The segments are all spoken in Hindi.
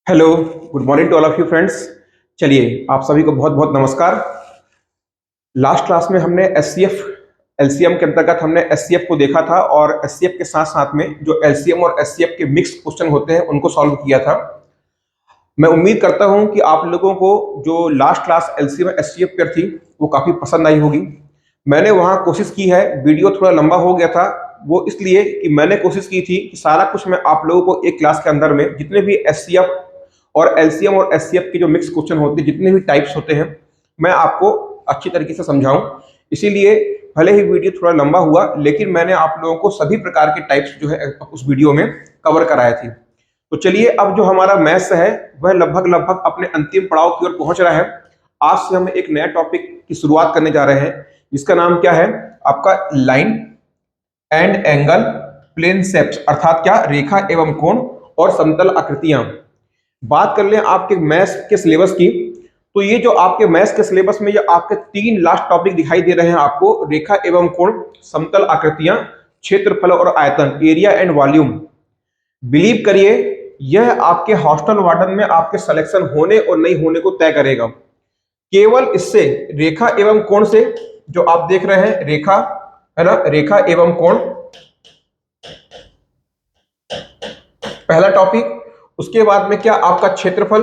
Hello, good morning to all of you friends. चलिए, आप सभी को बहुत बहुत नमस्कार। लास्ट क्लास में हमने एचसीएफ एलसीएम के अंतर्गत हमने एचसीएफ को देखा था और एचसीएफ के साथ साथ में जो एलसीएम और एचसीएफ के मिक्स क्वेश्चन होते हैं उनको सॉल्व किया था। मैं उम्मीद करता हूं कि आप लोगों को जो लास्ट क्लास एलसीएम एचसीएफ पर थी वो काफ़ी पसंद आई होगी। मैंने वहाँ कोशिश की है, वीडियो थोड़ा लंबा हो गया था, वो इसलिए कि मैंने कोशिश की थी कि सारा कुछ मैं आप लोगों को एक क्लास के अंदर में जितने भी एचसीएफ और एलसीएम और एचसीएफ के जो मिक्स क्वेश्चन होते हैं, जितने भी टाइप्स होते हैं, मैं आपको अच्छी तरीके से समझाऊं। इसीलिए भले ही वीडियो थोड़ा लंबा हुआ, लेकिन मैंने आप लोगों को सभी प्रकार के टाइप्स जो है उस वीडियो में कवर कराए थे। तो चलिए, अब जो हमारा मैथ्स है वह लगभग लगभग अपने अंतिम पड़ाव की ओर पहुंच रहा है। आज से हम एक नया टॉपिक की शुरुआत करने जा रहे हैं, जिसका नाम क्या है? आपका line and angle plane shapes, अर्थात क्या, रेखा एवं कोण और समतल आकृतियां। बात कर लें आपके मैथ्स के सिलेबस की, तो ये जो आपके मैथ्स के सिलेबस में ये आपके तीन लास्ट टॉपिक दिखाई दे रहे हैं आपको, रेखा एवं कोण, समतल आकृतियां, क्षेत्रफल और आयतन, एरिया एंड वॉल्यूम। बिलीव करिए, यह आपके हॉस्टल वार्डन में आपके सिलेक्शन होने और नहीं होने को तय करेगा। केवल इससे, रेखा एवं कोण से, जो आप देख रहे हैं रेखा, है ना, रेखा एवं कोण पहला टॉपिक। उसके बाद में क्या, आपका क्षेत्रफल,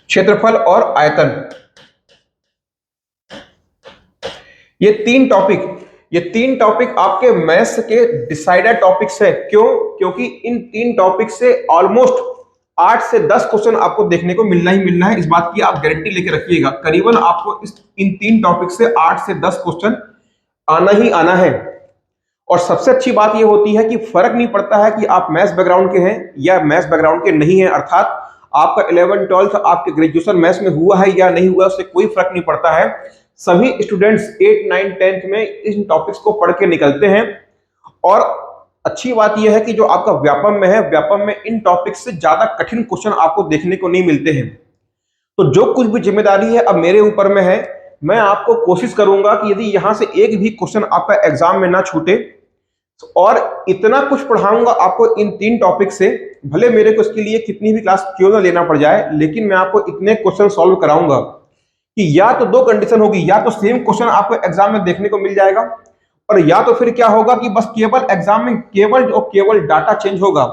क्षेत्रफल और आयतन, ये तीन टॉपिक आपके मैथ्स के डिसाइडेड टॉपिक्स है। क्यों? क्योंकि इन तीन टॉपिक से ऑलमोस्ट 8 से 10 क्वेश्चन आपको देखने को मिलना ही मिलना है। इस बात की आप गारंटी लेके रखिएगा, करीबन आपको इन तीन टॉपिक से 8 से 10 क्वेश्चन आना ही आना है। और सबसे अच्छी बात यह होती है कि फर्क नहीं पड़ता है कि आप मैथ्स बैकग्राउंड के हैं या मैथ्स बैकग्राउंड के नहीं है, अर्थात आपका 11 12 आपके ग्रेजुएशन मैथ्स में हुआ है या नहीं हुआ, उससे कोई फर्क नहीं पड़ता है। सभी स्टूडेंट्स 8 9 10th में इन टॉपिक्स को पढ़ के निकलते हैं। और अच्छी बात यह है कि जो आपका व्यापम में है, व्यापम में इन टॉपिक्स से ज्यादा कठिन क्वेश्चन आपको देखने को नहीं मिलते हैं। तो जो कुछ भी जिम्मेदारी है अब मेरे ऊपर में है, मैं आपको कोशिश करूंगा कि यदि यहां से एक भी क्वेश्चन आपका एग्जाम में ना छूटे, और इतना कुछ पढ़ाऊंगा आपको इन तीन टॉपिक से, भले मेरे को इसके लिए कितनी भी क्लास क्यों ना लेना पड़ जाए, लेकिन मैं आपको इतने क्वेश्चन सॉल्व कराऊंगा कि या तो दो कंडीशन होगी, या तो सेम क्वेश्चन आपको एग्जाम में देखने को मिल जाएगा, और या तो फिर क्या होगा कि बस केवल एग्जाम में केवल डाटा चेंज होगा,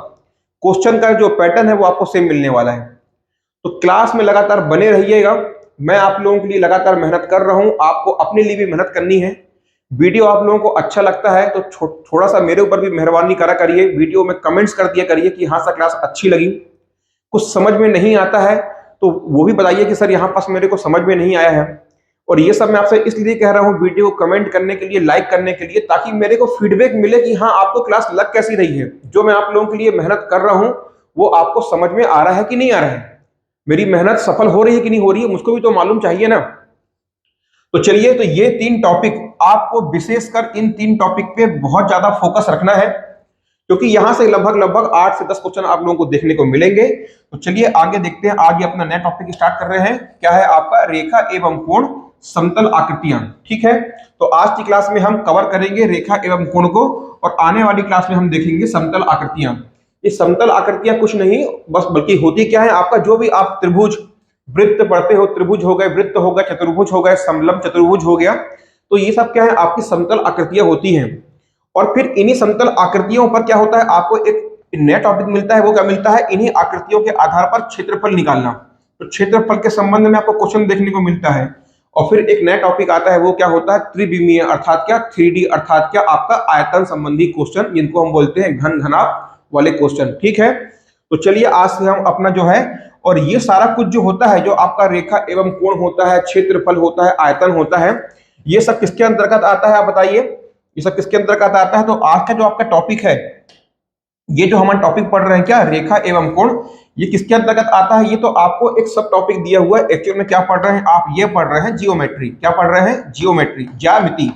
क्वेश्चन का जो पैटर्न है वो आपको सेम मिलने वाला है। तो क्लास में लगातार बने रहिएगा। मैं आप लोगों के लिए लगातार मेहनत कर रहा हूं, आपको अपने लिए भी मेहनत करनी है। वीडियो आप लोगों को अच्छा लगता है तो थोड़ा सा मेरे ऊपर भी मेहरबानी करा करिए, वीडियो में कमेंट्स कर दिया करिए कि हाँ सर क्लास अच्छी लगी। कुछ समझ में नहीं आता है तो वो भी बताइए कि सर यहाँ पास मेरे को समझ में नहीं आया है। और ये सब मैं आपसे इसलिए कह रहा हूँ, वीडियो को कमेंट करने के लिए, लाइक करने के लिए, ताकि मेरे को फीडबैक मिले कि हाँ आपको क्लास लग कैसी रही है। जो मैं आप लोगों के लिए मेहनत कर रहा हूँ वो आपको समझ में आ रहा है कि नहीं आ रहा है, मेरी मेहनत सफल हो रही है कि नहीं हो रही है, मुझको भी तो मालूम चाहिए ना। तो चलिए, तो ये तीन टॉपिक आपको विशेषकर इन तीन टॉपिक पे बहुत ज्यादा फोकस रखना है, क्योंकि यहां से लगभग लगभग 8 से 10 क्वेश्चन आप लोगों को देखने को मिलेंगे। तो चलिए आगे देखते हैं, आगे अपना नया टॉपिक स्टार्ट कर रहे हैं। क्या है आपका? रेखा एवं कोण, समतल आकृतियां। ठीक है, तो आज की क्लास में हम कवर करेंगे रेखा एवं कोण को, और आने वाली क्लास में हम देखेंगे समतल आकृतियां। ये समतल आकृतियां कुछ नहीं बस बल्कि होती क्या है, आपका जो भी आप त्रिभुज, वृत्त पढ़ते हो, त्रिभुज हो गए, वृत्त हो गए, चतुर्भुज हो गए, समलंब चतुर्भुज हो गया, तो ये सब क्या है, आपकी समतल आकृतियां होती हैं। और फिर इन्हीं समतल आकृतियों पर क्या होता है, आपको एक नया टॉपिक मिलता है। वो क्या मिलता है? इन्हीं आकृतियों के आधार पर क्षेत्रफल निकालना। तो क्षेत्रफल के संबंध में आपको क्वेश्चन देखने को मिलता है। और फिर एक नया टॉपिक आता है, वो क्या होता है? त्रिविमीय, अर्थात क्या, 3D, अर्थात क्या, आपका आयतन संबंधी क्वेश्चन, जिनको हम बोलते हैं घन घनाभ वाले क्वेश्चन। ठीक है, तो चलिए आज से हम अपना जो है, और ये सारा कुछ जो होता है, जो आपका रेखा एवं कोण होता है, क्षेत्रफल होता है, आयतन होता है, ये सब किसके अंतर्गत आता है आप बताइए? ये सब किसके अंतर्गत आता है? तो आज का जो आपका टॉपिक है, ये जो हम टॉपिक पढ़ रहे हैं क्या, रेखा एवं कोण, ये किसके अंतर्गत आता है? ये तो आपको एक सब टॉपिक दिया हुआ है। एक्चुअल में क्या पढ़ रहे हैं आप? ये पढ़ रहे हैं जियोमेट्री। क्या पढ़ रहे हैं? जियोमेट्री, ज्यामिति।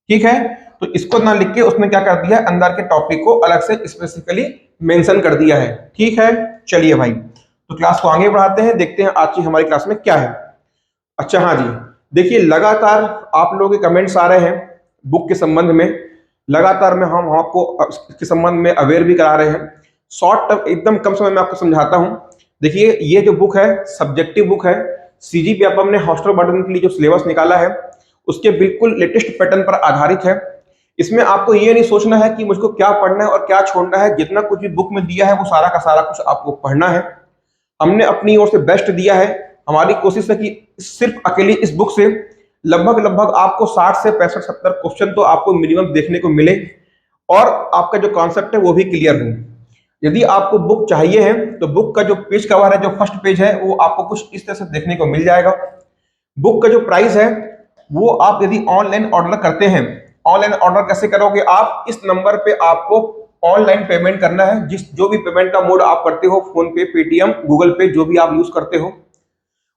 ठीक है, तो इसको ना लिख के उसने क्या कर दिया, अंदर के टॉपिक को अलग से स्पेसिफिकली मेंशन कर दिया है। ठीक है, चलिए भाई, तो क्लास को आगे बढ़ाते हैं, देखते हैं आज की हमारी क्लास में क्या है। अच्छा हाँ जी, देखिए लगातार आप लोगों के कमेंट्स आ रहे हैं बुक के संबंध में, लगातार में हम आपको इसके संबंध में अवेयर भी करा रहे हैं। शॉर्ट टर्म एकदम कम समय में आपको समझाता हूं। देखिए ये जो बुक है सब्जेक्टिव बुक है, सीजी व्यापम ने हॉस्टल वार्डन के लिए जो सिलेबस निकाला है उसके बिल्कुल लेटेस्ट पैटर्न पर आधारित है। इसमें आपको ये नहीं सोचना है कि मुझको क्या पढ़ना है और क्या छोड़ना है, जितना कुछ भी बुक में दिया है वो सारा का सारा कुछ आपको पढ़ना है। हमने अपनी ओर से बेस्ट दिया है। हमारी कोशिश है कि सिर्फ अकेली इस बुक से लगभग लगभग आपको 60 से 65-70 क्वेश्चन तो आपको मिनिमम देखने को मिले और आपका जो कॉन्सेप्ट है वो भी क्लियर हो। यदि आपको बुक चाहिए है तो बुक का जो पेज कवर है, जो फर्स्ट पेज है, वो आपको कुछ इस तरह से देखने को मिल जाएगा। बुक का जो प्राइस है वो आप यदि ऑनलाइन ऑर्डर करते हैं, ऑनलाइन ऑर्डर कैसे करोगे आप, इस नंबर पे आपको ऑनलाइन पेमेंट करना है। जिस जो भी पेमेंट का मोड आप करते हो, फोन पे, पेटीएम, गूगल पे, जो भी आप यूज करते हो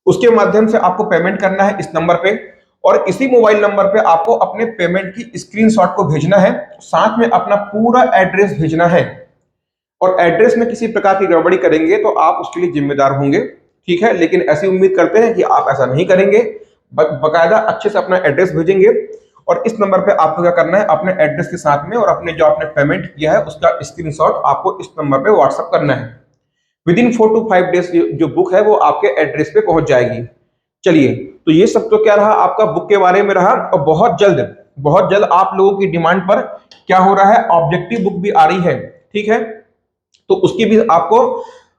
उसके माध्यम से आपको पेमेंट करना है इस नंबर पे। और इसी मोबाइल नंबर पे आपको अपने पेमेंट की स्क्रीनशॉट को भेजना है, साथ में अपना पूरा एड्रेस भेजना है। और एड्रेस में किसी प्रकार की गड़बड़ी करेंगे तो आप उसके लिए जिम्मेदार होंगे, ठीक है। लेकिन ऐसी उम्मीद करते हैं कि आप ऐसा नहीं करेंगे, बकायदा अच्छे से अपना एड्रेस भेजेंगे। और इस नंबर पे आपको क्या करना है, अपने एड्रेस के साथ में और अपने जो आपने पेमेंट किया है उसका स्क्रीनशॉट आपको इस नंबर पे व्हाट्सएप करना है। विद इन 4 to 5 डेज जो बुक है वो आपके एड्रेस पे पहुंच जाएगी। चलिए, तो ये सब तो क्या रहा आपका बुक के बारे में रहा। और बहुत जल्द आप लोगों की डिमांड पर क्या हो रहा है, ऑब्जेक्टिव बुक भी आ रही है, ठीक है। तो उसकी भी आपको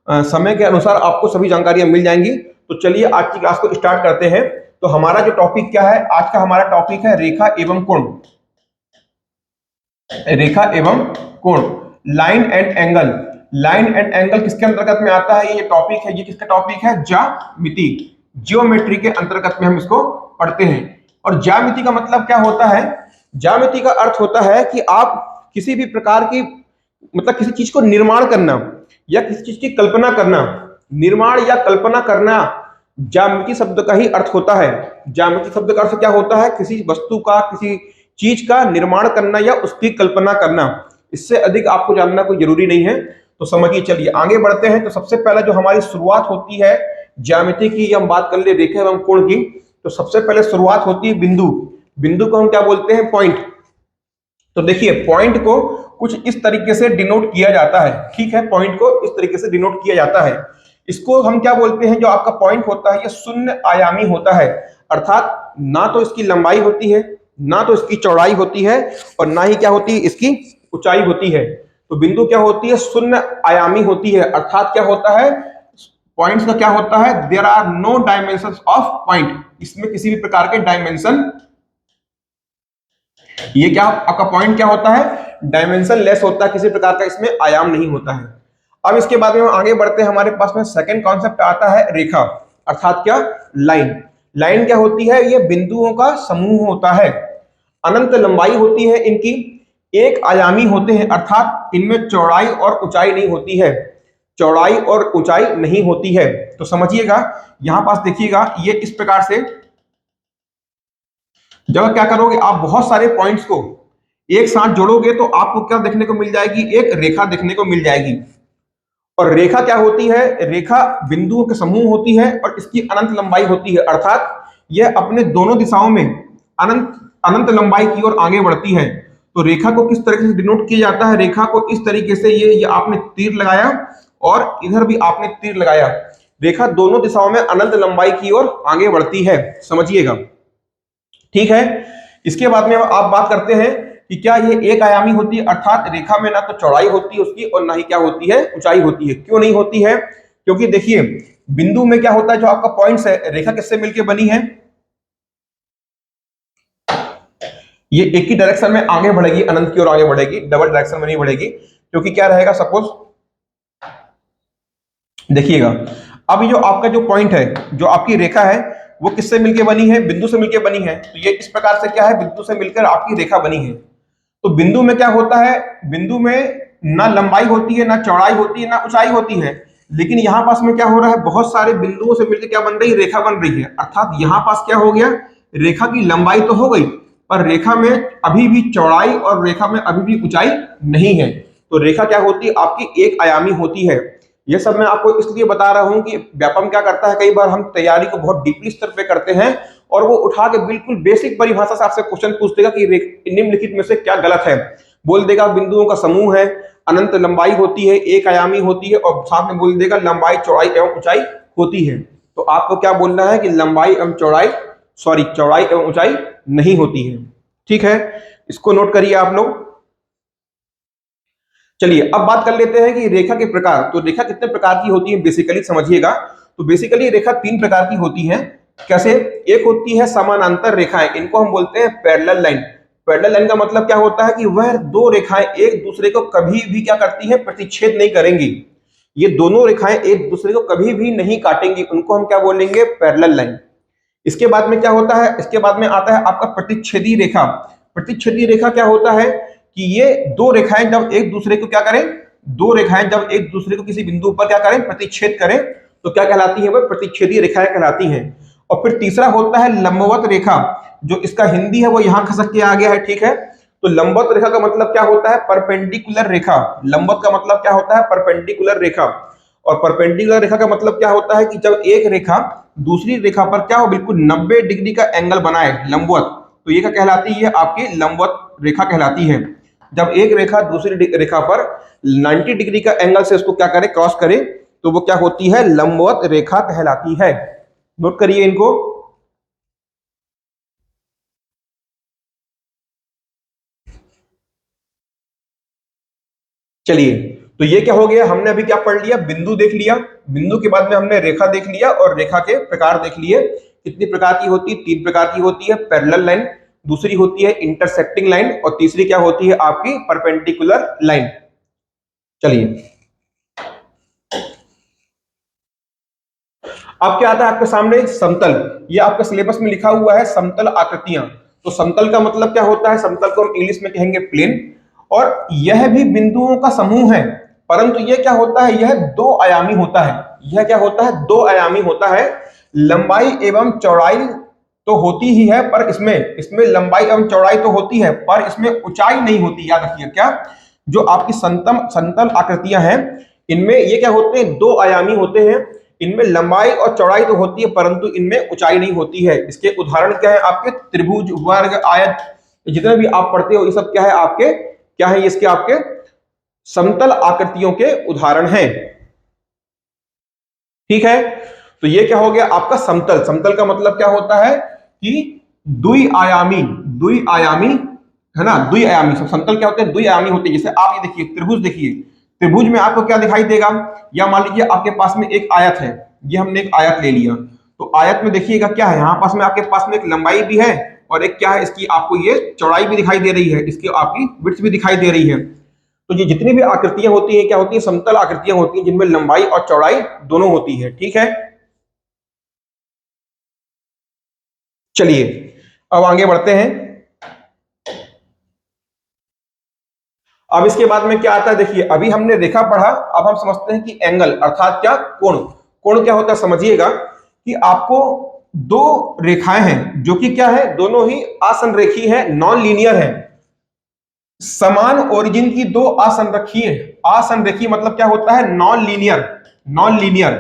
समय के अनुसार आपको सभी जानकारियां मिल जाएंगी। तो चलिए आज की क्लास को स्टार्ट करते हैं। तो हमारा जो टॉपिक क्या है, आज का हमारा टॉपिक है रेखा एवं कोण। रेखा एवं कोण, line and angle. Line and angle किसके अंतर्गत में आता है, ये टॉपिक है, ये किसका टॉपिक है, ज्यामिति, जियोमेट्री के अंतर्गत में हम इसको पढ़ते हैं। और ज्यामिति का मतलब क्या होता है, ज्यामिति का अर्थ होता है कि आप किसी भी प्रकार की मतलब किसी चीज को निर्माण करना या किसी चीज की कल्पना करना, निर्माण या कल्पना करना ज्यामिति शब्द का ही अर्थ होता है। ज्यामिति शब्द का अर्थ क्या होता है, किसी वस्तु का, किसी चीज का निर्माण करना या उसकी कल्पना करना। इससे अधिक आपको जानना कोई जरूरी नहीं है। तो समझिए, चलिए आगे बढ़ते हैं। तो सबसे पहले जो हमारी शुरुआत होती है ज्यामिति की, हम बात कर ले रेखा एवं कोण की, तो सबसे पहले शुरुआत होती है बिंदु। बिंदु को हम क्या बोलते हैं, पॉइंट। तो देखिए पॉइंट को कुछ इस तरीके से डिनोट किया जाता है, ठीक है। पॉइंट को इस तरीके से डिनोट किया जाता है। इसको हम क्या बोलते हैं, जो आपका पॉइंट होता है ये शून्य आयामी होता है। अर्थात ना तो इसकी लंबाई होती है, ना तो इसकी चौड़ाई होती है, और ना ही क्या होती है इसकी ऊंचाई होती है। तो बिंदु क्या होती है, शून्य आयामी होती है। अर्थात क्या होता है, पॉइंट्स का क्या होता है, there are no dimension of point. इसमें किसी भी प्रकार के डायमेंशन, ये क्या आपका पॉइंट क्या होता है, डायमेंशन लेस होता है, किसी प्रकार का इसमें आयाम नहीं होता है। अब इसके बाद में हम आगे बढ़ते हैं, हमारे पास में सेकंड कॉन्सेप्ट आता है रेखा, अर्थात क्या, लाइन। लाइन क्या होती है, ये बिंदुओं का समूह होता है, अनंत लंबाई होती है इनकी, एक आयामी होते हैं, अर्थात इनमें चौड़ाई और ऊंचाई नहीं होती है, चौड़ाई और ऊंचाई नहीं होती है। तो समझिएगा, यहां पास देखिएगा, ये इस प्रकार से जब क्या करोगे आप बहुत सारे पॉइंट्स को एक साथ जोड़ोगे तो आपको क्या देखने को मिल जाएगी, एक रेखा देखने को मिल जाएगी। और रेखा क्या होती है, रेखा बिंदुओं के समूह होती है और इसकी अनंत लंबाई होती है। अर्थात यह अपने दोनों दिशाओं में अनंत अनंत लंबाई की ओर आगे बढ़ती है। तो रेखा को किस तरीके से डिनोट किया जाता है, रेखा को इस तरीके से, ये आपने तीर लगाया और इधर भी आपने तीर लगाया, रेखा दोनों दिशाओं में अनंत लंबाई की ओर आगे बढ़ती है, समझिएगा, ठीक है। इसके बाद में आप बात करते हैं कि क्या ये एक आयामी होती है, अर्थात रेखा में ना तो चौड़ाई होती है उसकी और ना ही क्या होती है, ऊंचाई होती है। क्यों नहीं होती है, क्योंकि देखिए बिंदु में क्या होता है, जो आपका पॉइंट्स है, रेखा किससे मिलकर बनी है, ये एक ही डायरेक्शन में आगे बढ़ेगी, अनंत की ओर आगे बढ़ेगी, डबल डायरेक्शन में नहीं बढ़ेगी। क्योंकि क्या रहेगा, सपोज देखिएगा, अब जो आपका जो पॉइंट है, जो आपकी रेखा है, वो किससे मिलकर बनी है, बिंदु से मिलकर बनी है। तो ये इस प्रकार से क्या है, बिंदु से मिलकर आपकी रेखा बनी है। तो बिंदु में क्या होता है, बिंदु में ना लंबाई होती है, ना चौड़ाई होती है, ना ऊंचाई होती है। लेकिन यहां पास में क्या हो रहा है, बहुत सारे बिंदुओं से मिलकर क्या बन रही है, रेखा बन रही है। अर्थात यहां पास क्या हो गया, रेखा की लंबाई तो हो गई पर रेखा में अभी भी चौड़ाई और रेखा में अभी भी ऊंचाई नहीं है। तो रेखा क्या होती है, आपकी एक आयामी होती है। ये सब मैं आपको इसलिए बता रहा हूं कि व्यापम क्या करता है, कई बार हम तैयारी को बहुत डीपली स्तर पे करते हैं और वो उठा के बिल्कुल बेसिक परिभाषा से आपसे क्वेश्चन पूछ देगा कि निम्नलिखित में से क्या गलत है। बोल देगा बिंदुओं का समूह है, अनंत लंबाई होती है, एक आयामी होती है, और साथ में बोल देगा लंबाई चौड़ाई एवं ऊंचाई होती है। तो आपको क्या बोलना है कि लंबाई एवं चौड़ाई, सॉरी चौड़ाई एवं ऊंचाई नहीं होती है। ठीक है, इसको नोट करिए आप लोग। चलिए अब बात कर लेते हैं कि रेखा के प्रकार। तो रेखा कितने प्रकार की होती है बेसिकली समझिएगा। तो बेसिकली रेखा तीन प्रकार की होती है। कैसे? एक होती है समानांतर रेखाएं, इनको हम बोलते हैं पैरेलल लाइन। पैरेलल लाइन का मतलब क्या होता है कि वह दो रेखाएं एक दूसरे को कभी भी क्या करती है, प्रतिच्छेद नहीं करेंगी। ये दोनों रेखाएं एक दूसरे को कभी भी नहीं काटेंगी, उनको हम क्या बोलेंगे, पैरेलल लाइन। इसके बाद में क्या होता है, इसके बाद में आता है आपका प्रतिच्छेदी रेखा। प्रतिच्छेदी रेखा क्या होता है कि ये दो रेखाएं जब एक दूसरे को क्या करें, दो रेखाएं जब एक दूसरे को किसी बिंदु पर क्या करें, प्रतिच्छेद करें, तो क्या कहलाती है, वह प्रतिच्छेदी रेखाएं कहलाती हैं। और फिर तीसरा होता है लंबवत रेखा, जो इसका हिंदी है वो यहां खसक के आ गया है। ठीक है, तो लंबवत रेखा का मतलब क्या होता है, परपेंडिकुलर रेखा। लंबवत का मतलब क्या होता है, परपेंडिकुलर रेखा। और परपेंडिकुलर रेखा का मतलब क्या होता है कि जब एक रेखा दूसरी रेखा पर क्या हो, बिल्कुल 90 डिग्री का एंगल बनाए, लंबवत, तो ये क्या कहलाती है, आपकी लंबवत रेखा कहलाती है। जब एक रेखा दूसरी रेखा पर 90 डिग्री का एंगल से उसको क्या करे, क्रॉस करे, तो वो क्या होती है, लंबवत रेखा कहलाती है। नोट करिए इनको। चलिए, तो ये क्या हो गया, हमने अभी क्या पढ़ लिया, बिंदु देख लिया, बिंदु के बाद में हमने रेखा देख लिया और रेखा के प्रकार देख लिए। कितनी प्रकार की होती है, तीन प्रकार की होती है, पैरेलल लाइन, दूसरी होती है इंटरसेक्टिंग लाइन, और तीसरी क्या होती है, आपकी परपेंडिकुलर लाइन। चलिए अब क्या आता है आपके सामने, समतल। ये आपके सिलेबस में लिखा हुआ है समतल आकृतियां। तो समतल का मतलब क्या होता है, समतल को हम इंग्लिश में कहेंगे प्लेन। और यह भी बिंदुओं का समूह है, परंतु यह क्या होता है, यह दो आयामी होता है। यह क्या होता है, दो आयामी होता है। लंबाई एवं चौड़ाई तो होती ही है, पर इसमें इसमें लंबाई एवं चौड़ाई तो होती है, पर इसमें ऊंचाई नहीं होती। याद रखिए, क्या जो आपकी समतल आकृतियां हैं, इनमें ये क्या होते हैं, दो आयामी होते हैं। इनमें लंबाई और चौड़ाई तो होती है, परंतु इनमें ऊंचाई नहीं होती है। इसके उदाहरण क्या है, आपके त्रिभुज, वर्ग, आयत, जितने भी आप पढ़ते हो ये सब क्या है, आपके क्या है, इसके आपके समतल आकृतियों के उदाहरण हैं। ठीक है, तो ये क्या हो गया आपका समतल। समतल का मतलब क्या होता है कि द्विआयामी, द्विआयामी है ना, द्विआयामी। समतल क्या होते हैं, द्विआयामी होते हैं। जैसे आप ये देखिए त्रिभुज, देखिए त्रिभुज में आपको क्या दिखाई देगा, या मान लीजिए आपके पास में एक आयत है, ये हमने एक आयत ले लिया, तो आयत में देखिएगा क्या है, यहाँ पास में आपके पास में एक लंबाई भी है, और एक क्या है, इसकी आपको ये चौड़ाई भी दिखाई दे रही है, इसकी आपकी विड्थ भी दिखाई दे रही है। तो ये जितनी भी आकृतियां होती हैं क्या होती है, समतल आकृतियां होती हैं, जिनमें लंबाई और चौड़ाई दोनों होती है। ठीक है, चलिए अब आगे बढ़ते हैं। अब इसके बाद में क्या आता है, देखिए अभी हमने रेखा पढ़ा, अब हम समझते हैं कि एंगल अर्थात क्या, कोण। कोण क्या होता है समझिएगा, कि आपको दो रेखाएं हैं जो कि क्या है, दोनों ही असंरेखीय है, नॉन लीनियर है। समान ओरिजिन की दो असंरेखीय, असंरेखीय मतलब क्या होता है, non linear. Non linear,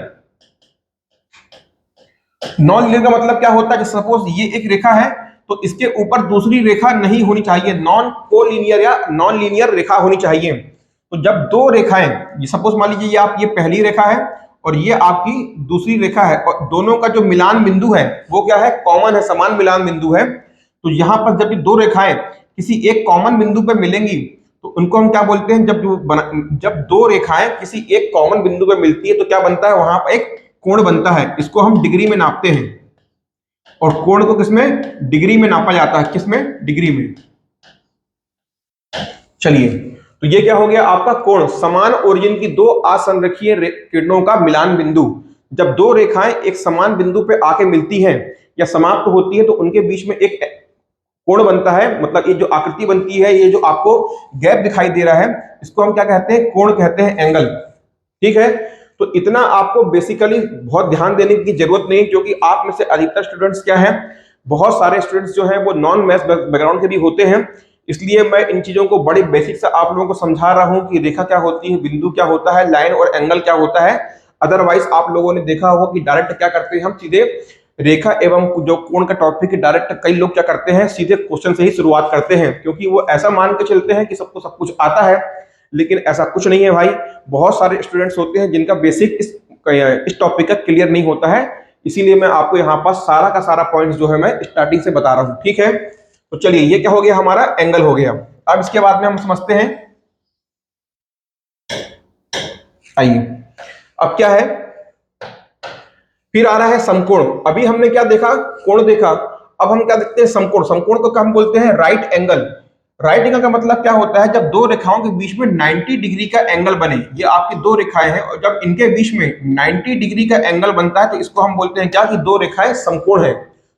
non linear का मतलब क्या होता है कि सपोज ये एक रेखा है, तो इसके ऊपर दूसरी रेखा नहीं होनी चाहिए, नॉन कोलिनियर या नॉन लीनियर रेखा होनी चाहिए। तो जब दो रेखाएं, ये सपोज मान लीजिए ये आप, ये पहली रेखा है और ये आपकी दूसरी रेखा है, और दोनों का जो मिलान बिंदु है वो क्या है, कॉमन है, समान मिलान बिंदु है। तो यहां पर जब ये दो रेखाएं किसी एक कॉमन बिंदु पर मिलेंगी, तो उनको हम क्या बोलते हैं, जब दो रेखाएं किसी एक कॉमन बिंदु पर मिलती है, तो क्या बनता है, वहां पर एक कोण बनता है। इसको हम डिग्री में नापते हैं, और कोण को किसमें, डिग्री में नापा जाता है, किसमें, डिग्री में। चलिए, तो ये क्या हो गया आपका कोण, समान ओरिजिन की दो असंरेखीय किरणों का मिलान बिंदु। जब दो रेखाएं एक समान बिंदु पे आके मिलती हैं या समाप्त होती है, तो उनके बीच में एक कोण बनता है, मतलब ये जो आकृति बनती है, ये जो आपको गैप दिखाई दे रहा है, इसको हम क्या कहते हैं, कोण कहते हैं, एंगल। ठीक है, तो इतना आपको बेसिकली बहुत ध्यान देने की जरूरत नहीं, क्योंकि आप में से अधिकतर स्टूडेंट्स क्या है, बहुत सारे स्टूडेंट्स जो हैं वो नॉन मैथ्स बैकग्राउंड के भी होते हैं। इसलिए मैं इन चीजों को बड़ी बेसिक से आप लोगों को समझा रहा हूं कि रेखा क्या होती है, बिंदु क्या होता है, लाइन और एंगल क्या होता है। अदरवाइज आप लोगों ने देखा होगा कि डायरेक्ट क्या करते हैं, हम सीधे रेखा एवं जो कोण का टॉपिक डायरेक्ट कई लोग क्या करते हैं, सीधे क्वेश्चन से ही शुरुआत करते हैं, क्योंकि वो ऐसा मान के चलते हैं कि सबको सब कुछ आता है। लेकिन ऐसा कुछ नहीं है भाई। बहुत सारे स्टूडेंट्स होते हैं जिनका बेसिक इस टॉपिक का क्लियर नहीं होता है। इसीलिए मैं आपको यहाँ पर सारा का सारा पॉइंट जो है मैं स्टार्टिंग से बता रहा हूँ, ठीक है। तो चलिए, ये क्या हो गया, हमारा एंगल हो गया। अब इसके बाद में हम समझते हैं, आइए अब क्या है, फिर आ रहा है समकोण। अभी हमने क्या देखा, कोण देखा। अब हम क्या देखते हैं, समकोण। समकोण को क्या हम बोलते हैं, राइट एंगल। राइट एंगल का मतलब क्या होता है, जब दो रेखाओं के बीच में 90 डिग्री का एंगल बने। ये आपकी दो रेखाएं हैं और जब इनके बीच में 90 डिग्री का एंगल बनता है तो इसको हम बोलते हैं क्या, कि दो रेखाएं समकोण है।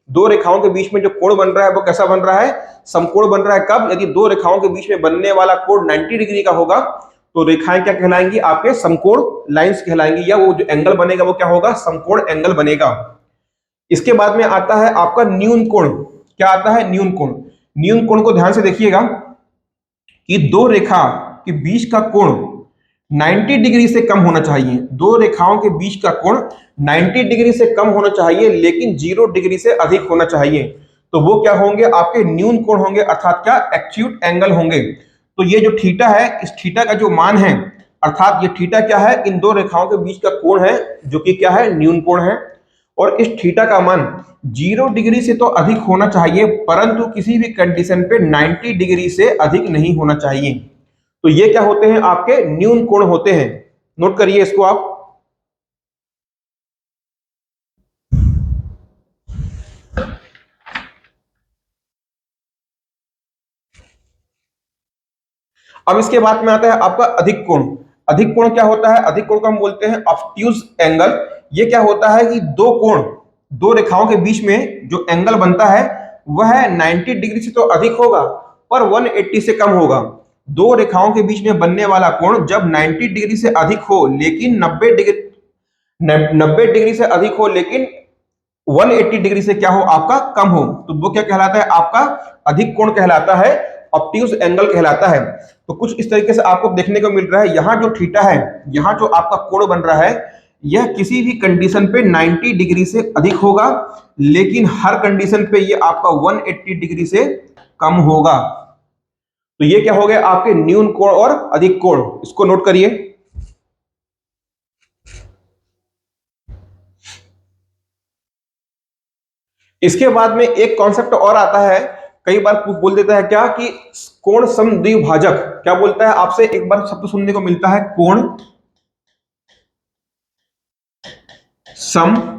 दो रेखाओं के बीच में जो कोण बन रहा है वो कैसा बन रहा है, समकोण बन रहा है। कब, यदि दो रेखाओं के बीच में बनने वाला कोण 90 डिग्री का होगा तो रेखाएं क्या कहलाएंगी, आपके समकोण लाइंस कहलाएंगी, या वो जो एंगल बनेगा वो क्या होगा, समकोण एंगल बनेगा। इसके बाद में आता है आपका न्यून कोण। क्या आता है, न्यून कोण। न्यून कोण को ध्यान से देखिएगा कि दो रेखा के बीच का कोण 90 डिग्री से कम होना चाहिए। दो रेखाओं के बीच का कोण 90 डिग्री से कम होना चाहिए, लेकिन 0 डिग्री से अधिक होना चाहिए। तो वो क्या होंगे, आपके न्यून कोण होंगे, अर्थात क्या, एक्यूट एंगल होंगे। तो ये जो थीटा है, इस थीटा का जो मान है, अर्थात ये थीटा क्या है, इन दो रेखाओं के बीच का कोण है, जो कि क्या है, न्यून कोण है। और इस थीटा का मान 0 डिग्री से तो अधिक होना चाहिए, परंतु किसी भी कंडीशन पे 90 डिग्री से अधिक नहीं होना चाहिए। तो ये क्या होते हैं, आपके न्यून कोण होते हैं। नोट करिए इसको आप। अब इसके बाद में आता है आपका अधिक कोण। अधिक कोण क्या होता है, अधिक कोण को हम बोलते हैं ऑब्ट्यूज एंगल। ये क्या होता है कि दो कोण, दो रेखाओं के बीच में जो एंगल बनता है वह 90 डिग्री से तो अधिक होगा पर 180 से कम होगा। दो रेखाओं के बीच में बनने वाला कोण जब 90 डिग्री से अधिक हो लेकिन 90 डिग्री से अधिक हो लेकिन 180 डिग्री से क्या हो, आपका कम हो, तो वो क्या कहलाता है, आपका अधिक कोण कहलाता है, ऑब्ट्यूज एंगल कहलाता है। तो कुछ इस तरीके से आपको देखने को मिल रहा है, यहां जो थीटा है, यहां जो आपका कोण बन रहा है, यह किसी भी कंडीशन पे 90 डिग्री से अधिक होगा, लेकिन हर कंडीशन पे ये आपका 180 डिग्री से कम होगा। तो ये क्या हो गया, आपके न्यून कोण और अधिक कोण। इसको नोट करिए। इसके बाद में एक कॉन्सेप्ट और आता है, कई बार बोल देता है क्या, कि कोण समद्विभाजक। क्या बोलता है आपसे, एक बार शब्द सुनने को मिलता है, कोण समद्विभाजक।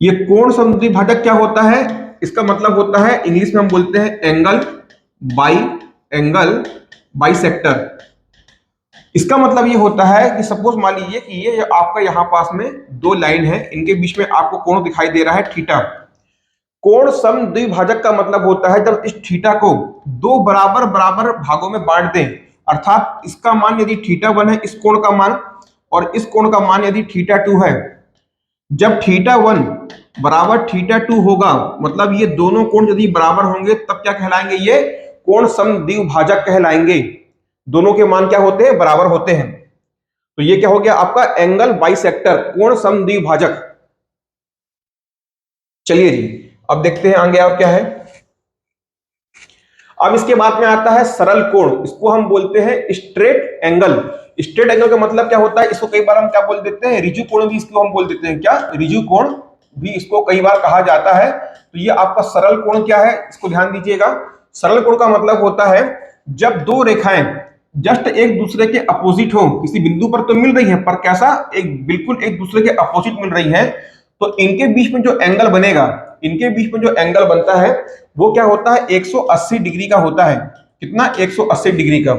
ये कोण समद्विभाजक क्या होता है, इसका मतलब होता है, इंग्लिश में हम बोलते हैं एंगल बाइसेक्टर। इसका मतलब ये होता है कि सपोज मान लीजिए कि ये आपका यहाँ पास में दो लाइन है, इनके बीच में आपको कोण दिखाई दे रहा है थीटा। कोण समद्विभाजक का मतलब होता है जब इस थीटा को दो बराबर बराबर भागों में बांट दें, अर्थात इसका मान यदि थीटा 1 है, इस कोण का मान, और इस कोण का मान यदि थीटा 2 है। जब थीटा 1 बराबर थीटा 2 होगा, मतलब ये दोनों कोण यदि बराबर होंगे, तब क्या कहलाएंगे, ये कोण समद्विभाजक कहलाएंगे। दोनों के मान क्या होते हैं, बराबर होते हैं। तो ये क्या हो गया आपका एंगल बाइसेक्टर, कोण समद्विभाजक। चलिए जी, अब देखते हैं आगे और क्या है। अब इसके बाद में आता है सरल कोण। इसको हम बोलते हैं स्ट्रेट एंगल। स्ट्रेट एंगल का मतलब क्या होता है, इसको कई बार हम क्या बोल देते हैं, रिजु कोण भी इसको हम बोल देते हैं। क्या, रिजु कोण भी इसको कई बार कहा जाता है। तो ये आपका सरल कोण क्या है, इसको ध्यान दीजिएगा। सरल कोण का मतलब होता है जब दो रेखाएं जस्ट एक दूसरे के अपोजिट हो, किसी बिंदु पर तो मिल रही है, पर कैसा, एक बिल्कुल एक दूसरे के अपोजिट मिल रही है, तो इनके बीच में जो एंगल बनेगा, इनके बीच में जो एंगल बनता है वो क्या होता है, 180 डिग्री का होता है। कितना, 180 डिग्री का।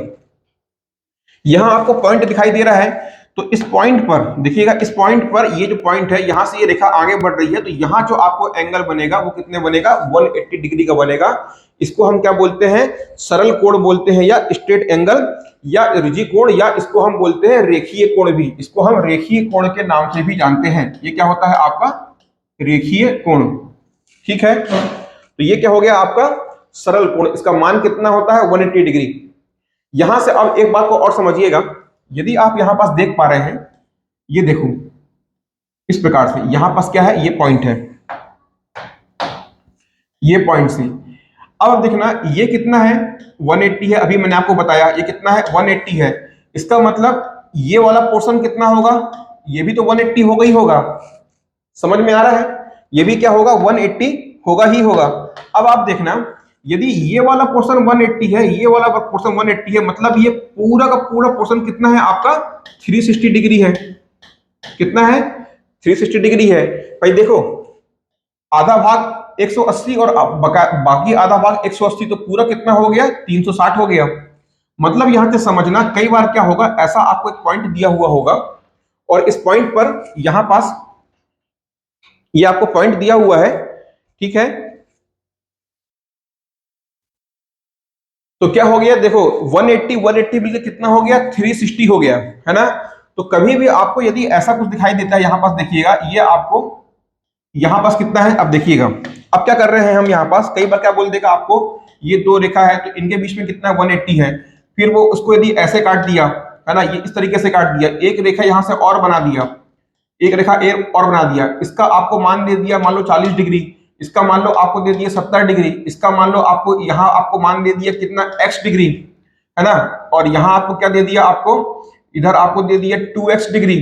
यहां आपको पॉइंट दिखाई दे रहा है, तो इस पॉइंट पर देखिएगा, इस पॉइंट पर ये जो पॉइंट है, यहां से ये रेखा आगे बढ़ रही है, तो यहां जो आपको एंगल बनेगा वो कितने बनेगा, 180 डिग्री का बनेगा। इसको हम क्या बोलते हैं, सरल कोण बोलते हैं, या स्ट्रेट एंगल, या रिजी कोण, या इसको हम बोलते हैं रेखीय कोण भी। इसको हम रेखीय कोण के नाम से भी जानते हैं। ये क्या होता है आपका, रेखीय कोण, ठीक है। तो ये क्या हो गया आपका सरल कोण। इसका मान कितना होता है, 180 डिग्री। यहां से अब एक बात को और समझिएगा, यदि आप यहां पास देख पा रहे हैं ये देखो इस प्रकार से यहां पास क्या है, ये पॉइंट है, ये पॉइंट से। अब देखना ये कितना है, 180 है, अभी मैंने आपको बताया ये कितना है, 180 है। इसका मतलब ये वाला पोर्शन कितना होगा, ये भी तो 180 होगा ही होगा। समझ में आ रहा है, ये भी क्या होगा, 180 होगा ही होगा। अब आप देखना, यदि ये वाला पोर्शन 180 है, ये वाला पोर्शन 180 है, मतलब ये पूरा का पूरा पोर्शन कितना है आपका, 360 डिग्री है। कितना है, 360 डिग्री है। भाई देखो, आधा भाग 180 और बाकी आधा भाग 180, तो पूरा कितना हो गया, 360 हो गया। मतलब यहां से समझना, कई बार क्या होगा, ऐसा आपको एक पॉइंट दिया हुआ होगा और इस पॉइंट पर यहां पास ये आपको पॉइंट दिया हुआ है, ठीक है। तो क्या हो गया, देखो 180 मिलकर कितना हो गया, 360 हो गया, है ना। तो कभी भी आपको यदि ऐसा कुछ दिखाई देता है, यहां पास देखिएगा, ये आपको यहां पास कितना है, अब देखिएगा। अब क्या कर रहे हैं हम, यहां पास कई बार क्या बोल देगा आपको, ये दो रेखा है तो इनके बीच में कितना है, 180 है। फिर वो उसको यदि ऐसे काट दिया, है ना, ये इस तरीके से काट दिया, एक रेखा यहां से और बना दिया, एक रेखा एक और बना दिया, इसका आपको मान दे दिया मान लो 40 डिग्री, इसका मान लो आपको दे दिया 70 डिग्री, इसका मान लो आपको यहाँ आपको मान दे दिया कितना, x डिग्री, है ना। और यहाँ आपको क्या दे दिया, आपको इधर आपको दे दिया 2x डिग्री,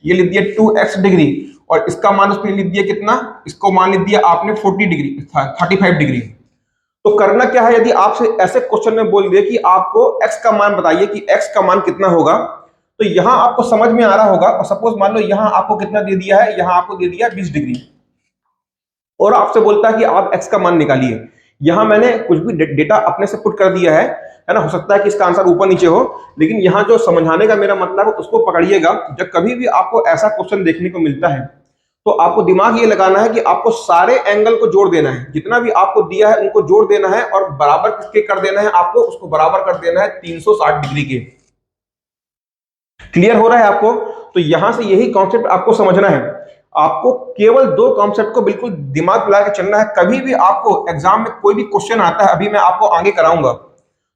ये लिख दिया 2x डिग्री, और इसका मान उसने लिख दिया कितना, इसको मान लिख दिया आपने 40 डिग्री, 35 डिग्री। तो करना क्या है, यदि आपसे ऐसे क्वेश्चन में बोल दिया कि आपको x का मान बताइए कि x का मान कितना होगा, तो यहां आपको समझ में आ रहा होगा। और सपोज मान लो यहां आपको कितना दे दिया है, यहां आपको दे दिया 20 डिग्री, और आपसे बोलता है कि आप x का मान निकालिए। यहां मैंने कुछ भी डेटा अपने से पुट कर दिया है ना। हो सकता है कि इसका आंसर ऊपर नीचे हो, लेकिन यहां जो समझाने का मेरा मतलब है उसको पकड़िएगा। जब कभी भी आपको ऐसा क्वेश्चन देखने को मिलता है, तो आपको दिमाग ये लगाना है कि आपको सारे एंगल को जोड़ देना है, जितना भी आपको दिया है उनको जोड़ देना है, और बराबर किसके कर देना है, आपको उसको बराबर कर देना है 360 डिग्री के। क्लियर हो रहा है आपको। तो यहां से यही कॉन्सेप्ट आपको समझना है। आपको केवल दो कॉन्सेप्ट को बिल्कुल दिमाग में लगा के चलना है। कभी भी आपको एग्जाम में कोई भी क्वेश्चन आता है, अभी मैं आपको आगे कराऊंगा,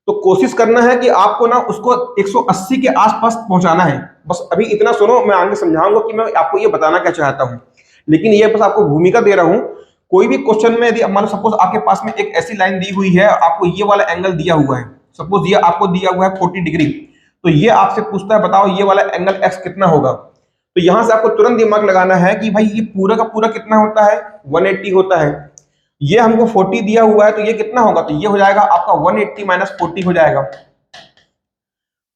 तो कोशिश करना है कि आपको ना उसको 180 के आसपास पहुंचाना है। बस अभी इतना सुनो, मैं आगे समझाऊंगा कि मैं आपको ये बताना क्या चाहता हूं, लेकिन ये बस आपको भूमिका दे रहा हूं। कोई भी क्वेश्चन में यदि मान लो सपोज आपके पास में एक ऐसी लाइन दी हुई है, आपको ये वाला एंगल दिया हुआ है, सपोज ये आपको दिया हुआ है 40 डिग्री, तो ये आपसे पूछता है बताओ ये वाला एंगल एक्स कितना होगा। तो यहां से आपको तुरंत दिमाग लगाना है कि भाई ये पूरा का पूरा कितना होता है, 180 होता है। ये हमको 40 दिया हुआ है, तो ये कितना होगा, तो ये हो जाएगा आपका 180 माइनस 40 हो जाएगा।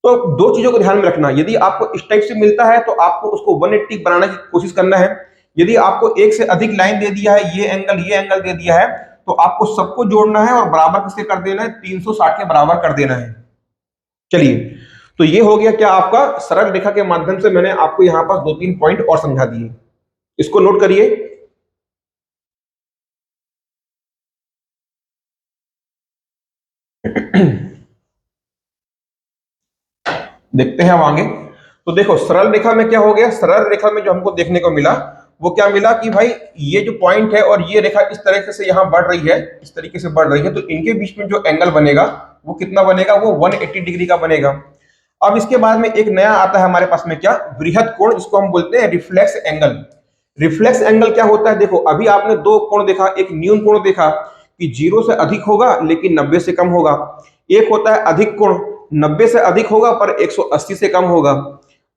तो दो चीजों को ध्यान में रखना, यदि आपको इस टाइप से मिलता है तो आपको उसको 180 बनाने की कोशिश करना है। यदि आपको एक से अधिक लाइन दे दिया है, ये एंगल दे दिया है, तो आपको सबको जोड़ना है और बराबर किसके कर देना है, 360 के बराबर कर देना है। चलिए, तो ये हो गया क्या आपका सरल रेखा के माध्यम से मैंने आपको यहां पर दो तीन पॉइंट और समझा दिए, इसको नोट करिए। देखते हैं अब आगे। तो देखो सरल रेखा में क्या हो गया, सरल रेखा में जो हमको देखने को मिला वो क्या मिला कि भाई ये जो पॉइंट है और ये रेखा इस तरीके से यहां बढ़ रही है, इस तरीके से बढ़ रही है, तो इनके बीच में जो एंगल बनेगा वो कितना बनेगा, वो 180 डिग्री का बनेगा। अब इसके बाद में एक नया आता है हमारे पास में क्या, वृहद कोण, जिसको हम बोलते हैं रिफ्लेक्स एंगल। रिफ्लेक्स एंगल क्या होता है, देखो अभी आपने दो कोण देखा, एक न्यून कोण देखा कि 0 से अधिक होगा लेकिन 90 से कम होगा, एक होता है अधिक कोण, 90 से अधिक होगा पर 180 से कम होगा।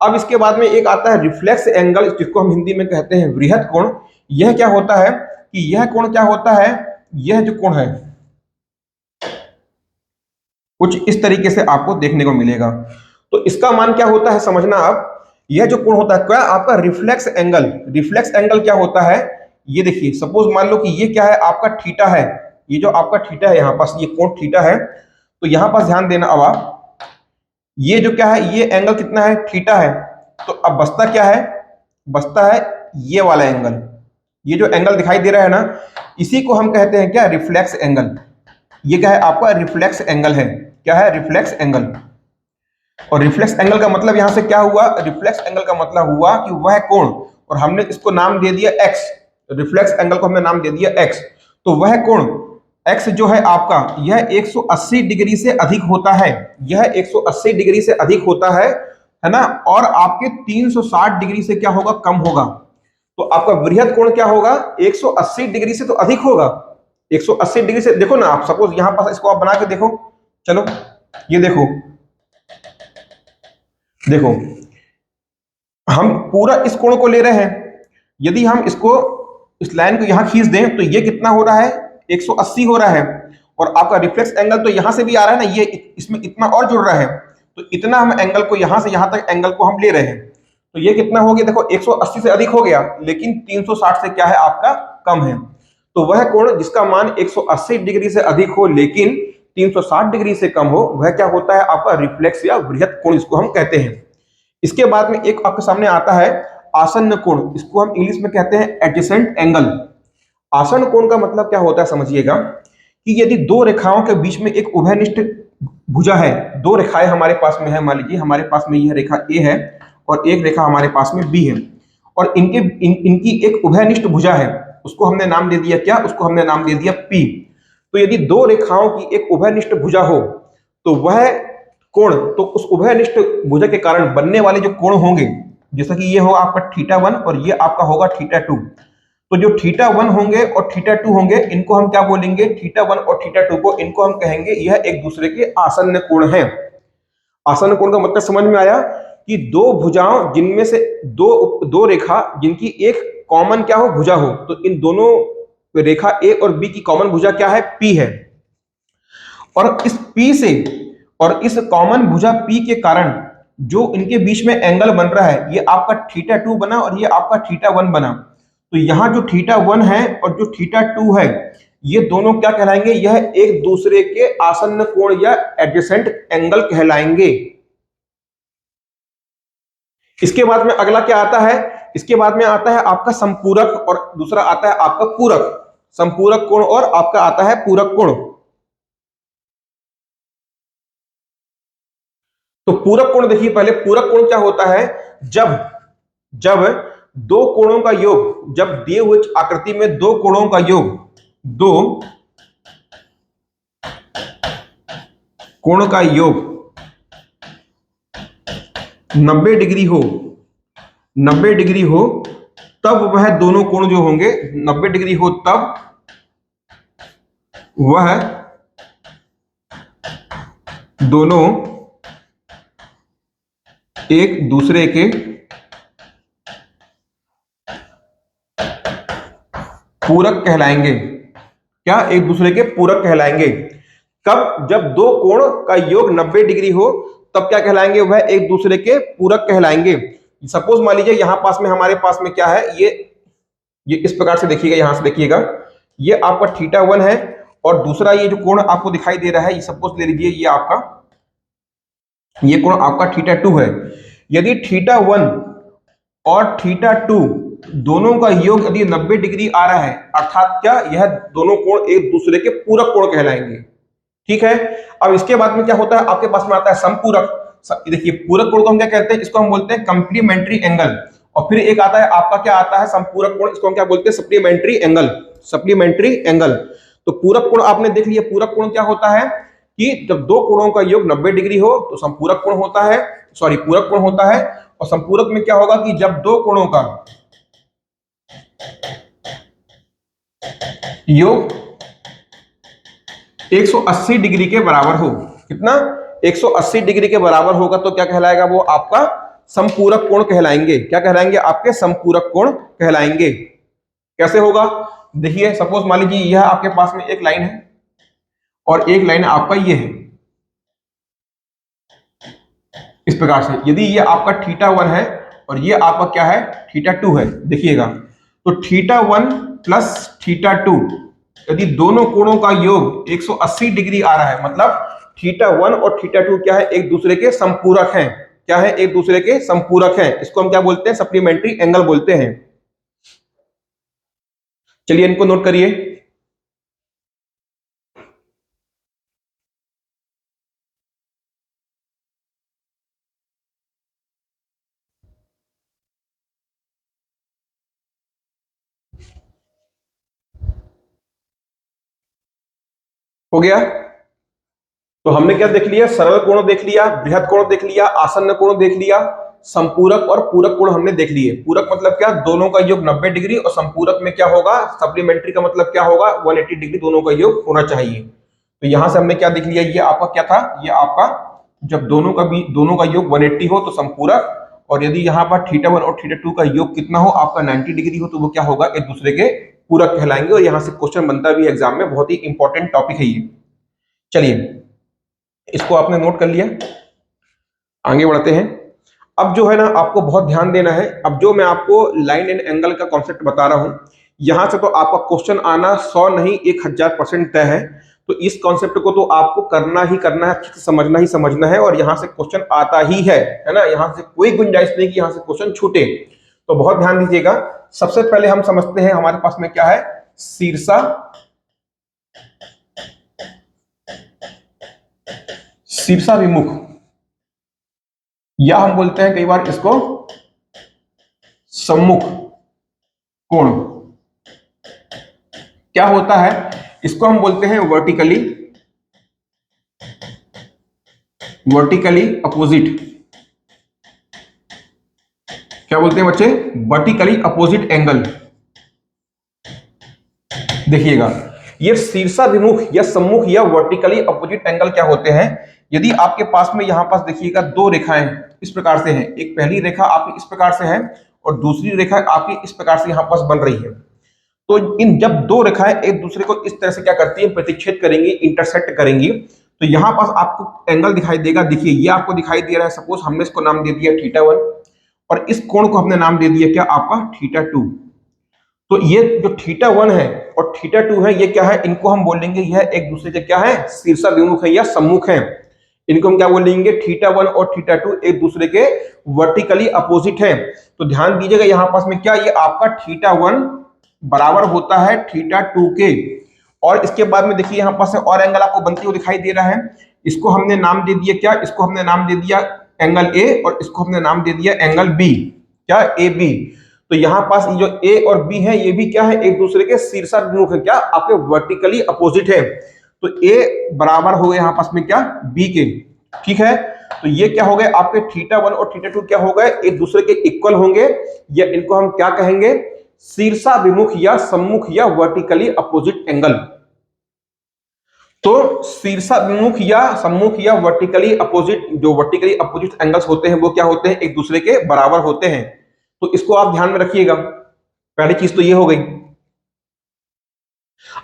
अब इसके बाद में एक आता है रिफ्लेक्स एंगल, जिसको हम हिंदी में कहते हैं वृहद कोण। यह क्या होता है कि यह कोण क्या होता है, यह जो कोण है कुछ इस तरीके से आपको देखने को मिलेगा। तो इसका मान क्या होता है समझना। अब यह जो कोण होता है क्या, आपका रिफ्लेक्स एंगल। रिफ्लेक्स एंगल क्या होता है, ये देखिए सपोज मान लो कि ये क्या है, आपका थीटा है, ये जो आपका थीटा है यहाँ पास, ये कोण थीटा है। तो यहाँ पास ध्यान देना, अब आप ये जो क्या है, ये एंगल कितना है, थीटा है। तो अब बचता क्या है, बचता है ये वाला एंगल। ये जो एंगल दिखाई दे रहा है ना, इसी को हम कहते हैं क्या, रिफ्लेक्स एंगल। ये क्या है आपका, रिफ्लेक्स एंगल है। क्या है, रिफ्लेक्स एंगल। और रिफ्लेक्स एंगल का मतलब यहां से क्या हुआ, रिफ्लेक्स एंगल का मतलब हुआ कि वह कोण, और हमने इसको नाम दे दिया एक्स, रिफ्लेक्स एंगल को हमने नाम दे दिया एक्स। तो वह कोण एक्स जो है आपका, यह 180 डिग्री से अधिक होता है, यह 180 डिग्री से अधिक होता है। है ना, और आपके 360 डिग्री से क्या होगा, कम होगा, तो आपका वृहद कोण क्या होगा, 180 डिग्री से तो अधिक होगा। 180 डिग्री से देखो ना, आप सपोज यहां पास इसको आप बना के देखो, चलो ये देखो, देखो हम पूरा इस कोण को ले रहे हैं, यदि हम इसको, इस लाइन को यहां खींच दें तो ये कितना हो रहा है, 180 हो रहा है, और आपका रिफ्लेक्स एंगल तो यहां से भी आ रहा है ना, ये इसमें इतना और जुड़ रहा है, तो इतना हम एंगल को यहां से यहां तक एंगल को हम ले रहे हैं, तो ये कितना हो गया, देखो 180 से अधिक हो गया, लेकिन 360 से क्या है आपका, कम है। तो वह कोण जिसका मान 180 डिग्री से अधिक हो लेकिन 360 डिग्री से कम हो, वह क्या होता है आपका रिफ्लेक्स या वृहद कोण, इसको हम कहते हैं। इसके बाद में एक आपके सामने आता है आसन्न कोण, इसको हम इंग्लिश में कहते हैं एडजेसेंट एंगल। आसन्न कोण का मतलब क्या होता है समझिएगा, कि यदि दो रेखाओं के बीच में एक उभयनिष्ठ भुजा है, दो रेखाएं हमारे पास में है, मान लीजिए हमारे पास में यह रेखा ए है और एक रेखा हमारे पास में बी है, और इनकी एक उभयनिष्ठ भुजा है, उसको हमने नाम दे दिया क्या, उसको हमने नाम दे दिया पी। तो यदि दो रेखाओं की एक उभयनिष्ठ भुजा हो, तो वह कोण, तो उस उभयनिष्ठ भुजा के कारण बनने वाले जो कोण होंगे, जैसा कि ये हो आपका थीटा वन और ये आपका होगा थीटा टू, तो जो थीटा वन होंगे और थीटा टू होंगे, इनको हम क्या बोलेंगे, थीटा वन और थीटा टू को, इनको हम कहेंगे यह एक दूसरे के आसन्न कोण है। आसन्न कोण का मतलब समझ में आया, कि दो भुजाओं जिनमें से दो दो रेखा जिनकी एक कॉमन क्या हो, भुजा हो, तो इन दोनों रेखा ए और बी की कॉमन भुजा क्या है, पी है, और इस पी से और इस कॉमन भुजा पी के कारण जो इनके बीच में एंगल बन रहा है, ये आपका थीटा टू बना और ये आपका थीटा वन बना। तो यहां जो थीटा वन है और जो थीटा टू है, ये दोनों क्या कहलाएंगे, यह एक दूसरे के आसन्न कोण या एडजेसेंट एंगल कहलाएंगे। इसके बाद में अगला क्या आता है, इसके बाद में आता है आपका संपूरक और दूसरा आता है आपका पूरक। संपूरक कोण और आपका आता है पूरक कोण। तो पूरक कोण देखिए, पहले पूरक कोण क्या होता है, जब जब दो कोणों का योग, जब दिए हुए आकृति में दो कोणों का योग, दो कोण का योग 90 डिग्री हो, 90 डिग्री हो, तब वह दोनों कोण जो होंगे 90 डिग्री हो, तब वह दोनों एक दूसरे के पूरक कहलाएंगे। क्या, एक दूसरे के पूरक कहलाएंगे। कब, जब दो कोण का योग 90 डिग्री हो, तब क्या कहलाएंगे, वह एक दूसरे के पूरक कहलाएंगे। सपोज मान लीजिए यहां पास में हमारे पास में क्या है, ये इस प्रकार से देखिएगा, यहां से देखिएगा, ये आपका थीटा वन है, और दूसरा ये जो कोण आपको दिखाई दे रहा है, ये सपोज ले लीजिए ये आपका, ये कोण आपका थीटा टू है। यदि थीटा वन और थीटा टू दोनों का योग यदि 90 डिग्री आ रहा है, अर्थात क्या, यह दोनों कोण एक दूसरे के पूरक कोण कहलाएंगे। ठीक है। अब इसके बाद में क्या होता है, आपके पास में आता है संपूरक। देखिए पूरक कोण को हम क्या कहते हैं, इसको हम बोलते हैं कंप्लीमेंट्री एंगल, और फिर एक आता है आपका क्या आता है, संपूरक कोण, इसको हम क्या बोलते हैं, सप्लीमेंट्री एंगल। Supplementary angle. तो पूरक कोण आपने देख लिया, पूरक कोण क्या होता है, कि जब दो कोणों का योग 90 डिग्री हो तो संपूरक कोण होता है, सॉरी पूरक कोण होता है। और संपूरक में क्या होगा, कि जब दो कोणों का योग 180 डिग्री के बराबर हो, कितना, 180 डिग्री के बराबर होगा, तो क्या कहलाएगा, वो आपका संपूरक कोण कहलाएंगे। क्या कहलाएंगे, आपके संपूरक कोण कहलाएंगे। कैसे होगा, देखिए सपोज मान लीजिए यह आपके पास में एक लाइन है और एक लाइन आपका ये है, इस प्रकार से, यदि ये आपका थीटा वन है और ये आपका क्या है, थीटा टू है, देखिएगा, तो theta one plus theta two, यदि दोनों कोणों का योग 180 डिग्री आ रहा है, मतलब थीटा वन और थीटा टू क्या है, एक दूसरे के संपूरक हैं। क्या है, एक दूसरे के संपूरक हैं, इसको हम क्या बोलते हैं, सप्लीमेंट्री एंगल बोलते हैं। चलिए इनको नोट करिए। हो गया। तो हमने क्या देख लिया, सरल कोण देख लिया, बृहद कोण देख लिया, आसन्न कोण देख लिया, संपूरक और पूरक कोण हमने देख लिए। पूरक मतलब क्या, दोनों का योग 90 डिग्री, और संपूरक में क्या होगा, सप्लीमेंट्री का मतलब क्या होगा, 180 डिग्री दोनों का योग होना चाहिए। तो यहां से हमने क्या देख लिया, ये आपका क्या था, ये आपका जब दोनों का योग 180 हो तो संपूरक, और यदि यहाँ पर θ1 और θ2 का योग कितना हो, आपका 90 डिग्री हो, तो वो क्या होगा, एक दूसरे के पूरक कहलाएंगे। और यहां से क्वेश्चन बनता भी एग्जाम में, बहुत ही इंपॉर्टेंट टॉपिक है ये। चलिए, इसको आपने नोट कर लिया, आगे बढ़ते हैं। अब जो है ना, आपको बहुत ध्यान देना है। अब जो मैं आपको लाइन एंड एंगल का कॉन्सेप्ट बता रहा हूं, यहां से तो आपका क्वेश्चन आना 100 नहीं 1000% तय है। तो इस कॉन्सेप्ट को तो आपको करना ही करना है, अच्छे से समझना ही समझना है, और यहां से क्वेश्चन आता ही है ना, यहां से कोई गुंजाइश नहीं कि यहां से क्वेश्चन छूटे। तो बहुत ध्यान दीजिएगा। सबसे पहले हम समझते हैं हमारे पास में क्या है, शीर्षा शीर्षाभिमुख, या हम बोलते हैं कई बार इसको सम्मुख कोण। क्या होता है, इसको हम बोलते हैं वर्टिकली अपोजिट। क्या बोलते हैं बच्चे, वर्टिकली अपोजिट एंगल। देखिएगा, ये शीर्षाभिमुख या सम्मुख या वर्टिकली अपोजिट एंगल क्या होते हैं। यदि आपके पास में यहां पास देखिएगा दो रेखाएं इस प्रकार से हैं, एक पहली रेखा आपकी इस प्रकार से है और दूसरी रेखा आपकी इस प्रकार से यहां पास बन रही है। तो इन जब दो रेखाएं एक दूसरे को इस तरह से क्या करती है, प्रतिच्छेद करेंगी, इंटरसेक्ट करेंगी, तो यहां पास आपको एंगल दिखाई देगा। देखिए, ये आपको दिखाई दे रहा है, सपोज हमने इसको नाम दे दिया θ1, और इस कोण को हमने नाम दे दिया क्या, आपका θ2। तो ये जो θ1 है और θ2 है, ये क्या है, इनको हम बोलेंगे यह एक दूसरे के क्या है, शीर्षाभिमुख है या सम्मुख है। इनको हम क्या बोलेंगे, θ1 और θ2 एक दूसरे के वर्टिकली अपोजिट है। तो ध्यान दीजिएगा, यहां पास में क्या, ये आपका θ1 बराबर होता है θ2 के, और इसके बाद में देखिए यहां पास और एंगल आपको बनते हुए दिखाई दे रहा है। इसको हमने नाम दे दिया क्या, इसको हमने नाम दे दिया एंगल ए, और इसको हमने नाम दे दिया एंगल बी, क्या, ए बी। तो यहां पास जो ए और बी है, ये भी क्या है, एक दूसरे के शीर्षाभिमुख है, क्या, आपके वर्टिकली अपोजिट है। तो ए बराबर हो गए यहां पास में क्या, बी के, ठीक है। तो ये क्या हो गए, आपके θ1 और θ2 क्या हो गए, एक दूसरे के इक्वल होंगे, या इनको हम क्या कहेंगे, शीर्षाभिमुख या सम्मुख या वर्टिकली अपोजिट एंगल। तो शीर्षाभिमुख या सम्मुख या वर्टिकली अपोजिट, जो वर्टिकली अपोजिट एंगल्स होते हैं वो क्या होते हैं, एक दूसरे के बराबर होते हैं। तो इसको आप ध्यान में रखिएगा, पहली चीज तो ये हो गई।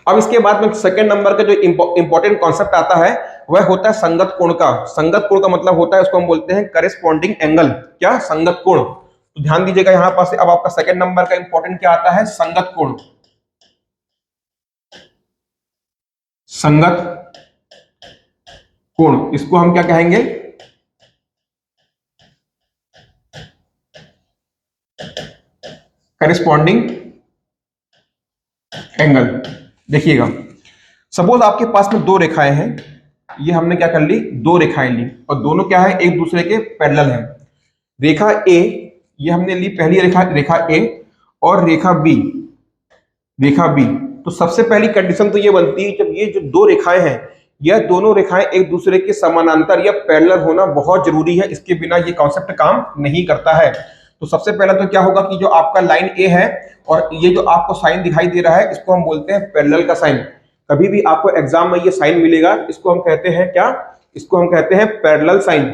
अब इसके बाद में सेकंड नंबर का जो इंपॉर्टेंट कॉन्सेप्ट आता है, वह होता है संगत कोण का। संगत कोण का मतलब होता है, उसको हम बोलते हैं करेस्पॉन्डिंग एंगल, क्या, संगत कोण। तो ध्यान दीजिएगा, यहां पास अब आपका सेकंड नंबर का इंपॉर्टेंट क्या आता है, संगत कोण। संगत कोण, इसको हम क्या कहेंगे, करेस्पॉन्डिंग एंगल। देखिएगा, सपोज आपके पास में दो रेखाएं हैं, ये हमने क्या कर ली, दो रेखाएं ली, और दोनों क्या है, एक दूसरे के पैरेलल हैं। रेखा ए, ये हमने ली पहली रेखा, रेखा ए, और रेखा बी। तो सबसे पहली कंडीशन तो ये बनती है, जब ये जो दो रेखाएं हैं, यह दोनों रेखाएं एक दूसरे के समानांतर या पैरेलल होना बहुत जरूरी है, इसके बिना ये कॉन्सेप्ट काम नहीं करता है। तो सबसे पहला तो क्या होगा कि जो आपका लाइन ए है और ये जो आपको साइन दिखाई दे रहा है, इसको हम बोलते हैं पैरेलल का साइन। कभी भी आपको एग्जाम में ये साइन मिलेगा, इसको हम कहते हैं क्या, इसको हम कहते हैं पैरेलल साइन।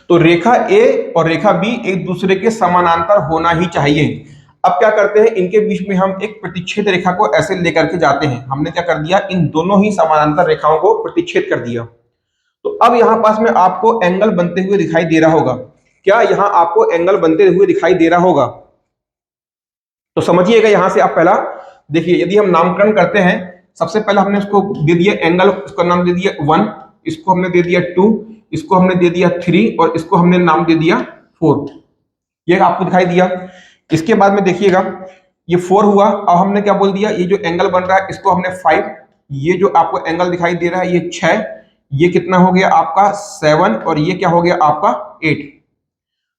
तो रेखा ए और रेखा बी एक दूसरे के समानांतर होना ही चाहिए। अब क्या करते हैं, इनके बीच में हम एक प्रतिच्छेद रेखा को ऐसे लेकर के जाते हैं। हमने क्या कर दिया, इन दोनों ही समानांतर रेखाओं को प्रतिच्छेद कर दिया। तो अब यहां पास में आपको एंगल बनते हुए दिखाई दे रहा होगा, क्या, यहां आपको एंगल बनते हुए दिखाई दे रहा होगा। तो समझिएगा, यहां से आप पहला देखिए, यदि हम नामकरण करते हैं, सबसे पहले हमने उसको दे दिया एंगल, इसका नाम दे दिया 1, इसको हमने दे दिया 2, इसको हमने दे दिया 3, और इसको हमने नाम दे दिया 4। ये आपको दिखाई दिया। इसके बाद में देखिएगा, ये 4 हुआ। अब हमने क्या बोल दिया, ये जो एंगल बन रहा है इसको हमने 5, ये जो आपको एंगल दिखाई दे रहा है ये 6, ये कितना हो गया आपका 7, और ये क्या हो गया आपका 8।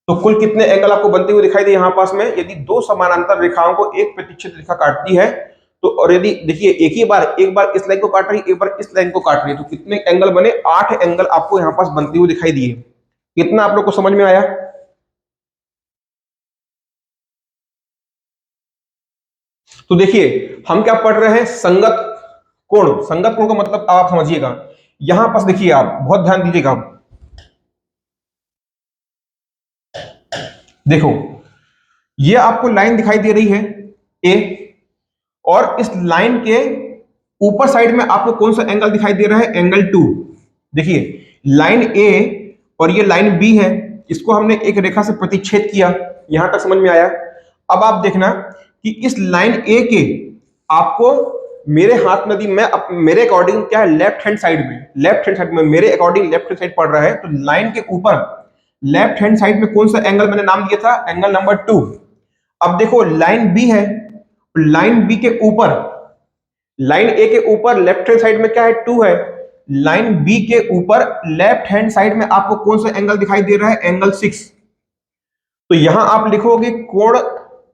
तो कुल कितने एंगल आपको बनते हुए दिखाई दे, यहां पास में यदि दो समानांतर रेखाओं को एक प्रतिच्छेद रेखा काटती है, तो और यदि देखिए एक बार इस लाइन को काट रही है, एक बार इस लाइन को काट रही है, तो कितने एंगल बने? 8 एंगल आपको यहाँ पास बनते हुए दिखाई दिए। कितना आप लोग को समझ में आया? तो देखिए हम क्या पढ़ रहे हैं? संगत कोण। संगत कोण का मतलब आप समझिएगा, यहां पास देखिए, आप बहुत ध्यान दीजिएगा। देखो ये आपको लाइन दिखाई दे रही है ए, और इस लाइन के ऊपर साइड में आपको कौन सा एंगल दिखाई दे रहा है? एंगल 2। देखिए लाइन ए और ये लाइन बी है, इसको हमने एक रेखा से प्रतिच्छेद किया। यहां तक समझ में आया? अब आप देखना कि इस लाइन ए के आपको, मेरे हाथ में दी, मैं मेरे अकॉर्डिंग क्या है, लेफ्ट हैंड साइड में, लेफ्ट हैंड साइड में मेरे अकॉर्डिंग लेफ्ट हैंड साइड पड़ रहा है, तो लाइन के ऊपर लेफ्ट हैंड साइड में कौन सा एंगल मैंने नाम दिया था? Angle number 2। अब देखो लाइन बी है, लाइन बी के ऊपर, लाइन ए के ऊपर लेफ्ट हैंड साइड में क्या है? 2 है। लाइन बी के ऊपर लेफ्ट हैंड साइड में आपको कौन सा एंगल दिखाई दे रहा है? एंगल 6। तो यहां आप लिखोगे कोण,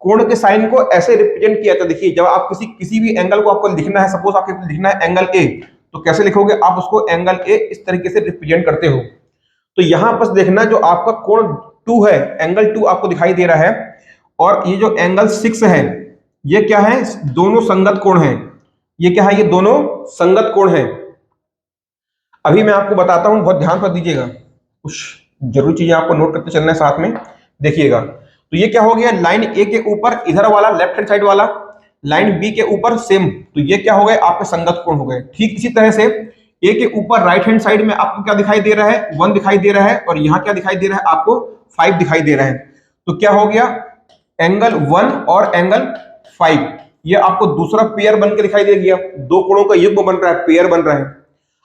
कोण के साइन को ऐसे रिप्रेजेंट किया था। देखिए जब आप किसी किसी भी एंगल को आपको लिखना है, सपोज आपको लिखना है एंगल ए, तो कैसे लिखोगे आप उसको? एंगल ए इस तरीके से रिप्रेजेंट करते हो। तो यहां पर देखना, जो आपका कोण 2 है, एंगल 2 आपको दिखाई दे रहा है, और ये जो एंगल 6 है, ये क्या है? दोनों संगत कोण है। ये क्या है? ये दोनों संगत कोण है। अभी मैं आपको बताता हूं, बहुत ध्यान कर दीजिएगा, कुछ जरूरी चीजें आपको नोट करते चलना है साथ में। देखिएगा तो ये क्या हो गया? लाइन ए के ऊपर इधर वाला लेफ्ट हैंड साइड वाला, लाइन बी के ऊपर सेम, तो ये क्या हो गए? आपके संगत कोण हो गए। ठीक इसी तरह से ए के ऊपर राइट हैंड साइड में आपको क्या दिखाई दे रहा है? 1 दिखाई दे रहा है, और यहां क्या दिखाई दे रहा है? आपको 5 दिखाई दे रहा है। तो क्या हो गया? एंगल 1 और एंगल 5, ये आपको दूसरा पेयर बन के दिखाई दे गया। दो कोणों का युग्म बन रहा है, पेयर बन रहा है।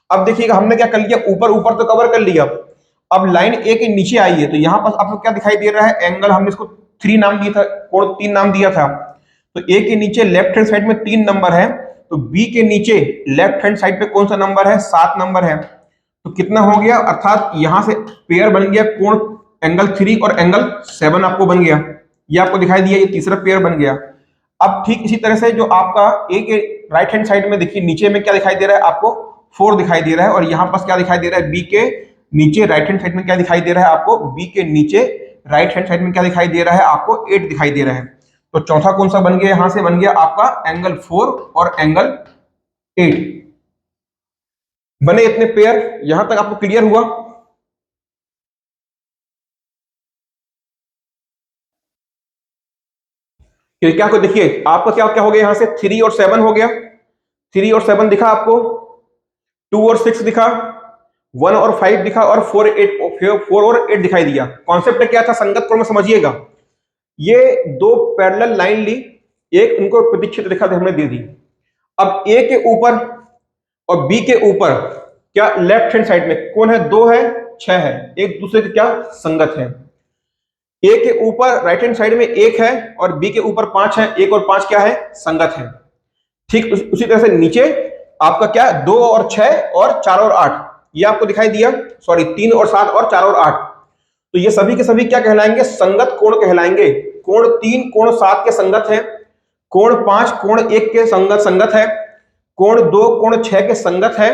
अब देखिएगा हमने क्या कर लिया? ऊपर ऊपर तो कवर कर लिया, अब लाइन ए के नीचे आई है, तो यहां पर आपको क्या दिखाई दे रहा है? एंगल, हमने इसको 3 नाम दिया था, कोण 3 नाम दिया था। तो ए के नीचे लेफ्ट हैंड साइड में 3 नंबर है, तो बी के नीचे लेफ्ट हैंड साइड पे कौन सा नंबर है? 7 नंबर है। तो कितना हो गया? अर्थात यहां से पेयर बन गया कोण, एंगल 3 और एंगल 7 आपको बन गया। ये आपको दिखाई दिया, ये तीसरा पेयर बन गया। अब ठीक इसी तरह से जो आपका ए के राइट हैंड साइड में देखिए, नीचे में क्या दिखाई दे रहा है? आपको 4 दिखाई दे रहा है, और यहां पास क्या दिखाई दे रहा है? बी के नीचे राइट हैंड साइड में क्या दिखाई दे रहा है आपको? बी के नीचे राइट हैंड साइड में क्या दिखाई दे रहा है आपको? 8 दिखाई दे रहा है। तो चौथा कौन सा बन गया? यहां से बन गया आपका एंगल 4 और एंगल 8। बने इतने पेयर। यहां तक आपको क्लियर हुआ? कि क्या को देखिए आपका क्या क्या हो गया? यहां से 3 और 7 हो गया, 3 और 7 दिखा आपको, 2 और 6 दिखा, 1 और 5 दिखा, और 4 और 8 दिखाई दिया। कॉन्सेप्ट क्या था? संगत कोण में समझिएगा, ये दो पैरेलल लाइन ली, एक उनको प्रतिच्छेद रेखा हमने दे दी। अब ए के ऊपर और बी के ऊपर क्या लेफ्ट हैंड साइड में कौन है? 2 है, 6 है, एक दूसरे के क्या संगत है। ए के ऊपर राइट हैंड साइड में 1 है, और बी के ऊपर 5 है, 1 और 5 क्या है? संगत है। ठीक उसी तरह से नीचे आपका क्या? 2 और 6 और 4 और 8, ये आपको दिखाई दिया। सॉरी, 3 और 7 और 4 और 8, तो ये सभी के सभी क्या कहलाएंगे? संगत कोण कहलाएंगे। कोण 3 कोण 7 के संगत है, कोण 5 कोण 1 के संगत संगत है, कोण 2 कोण 6 के संगत है,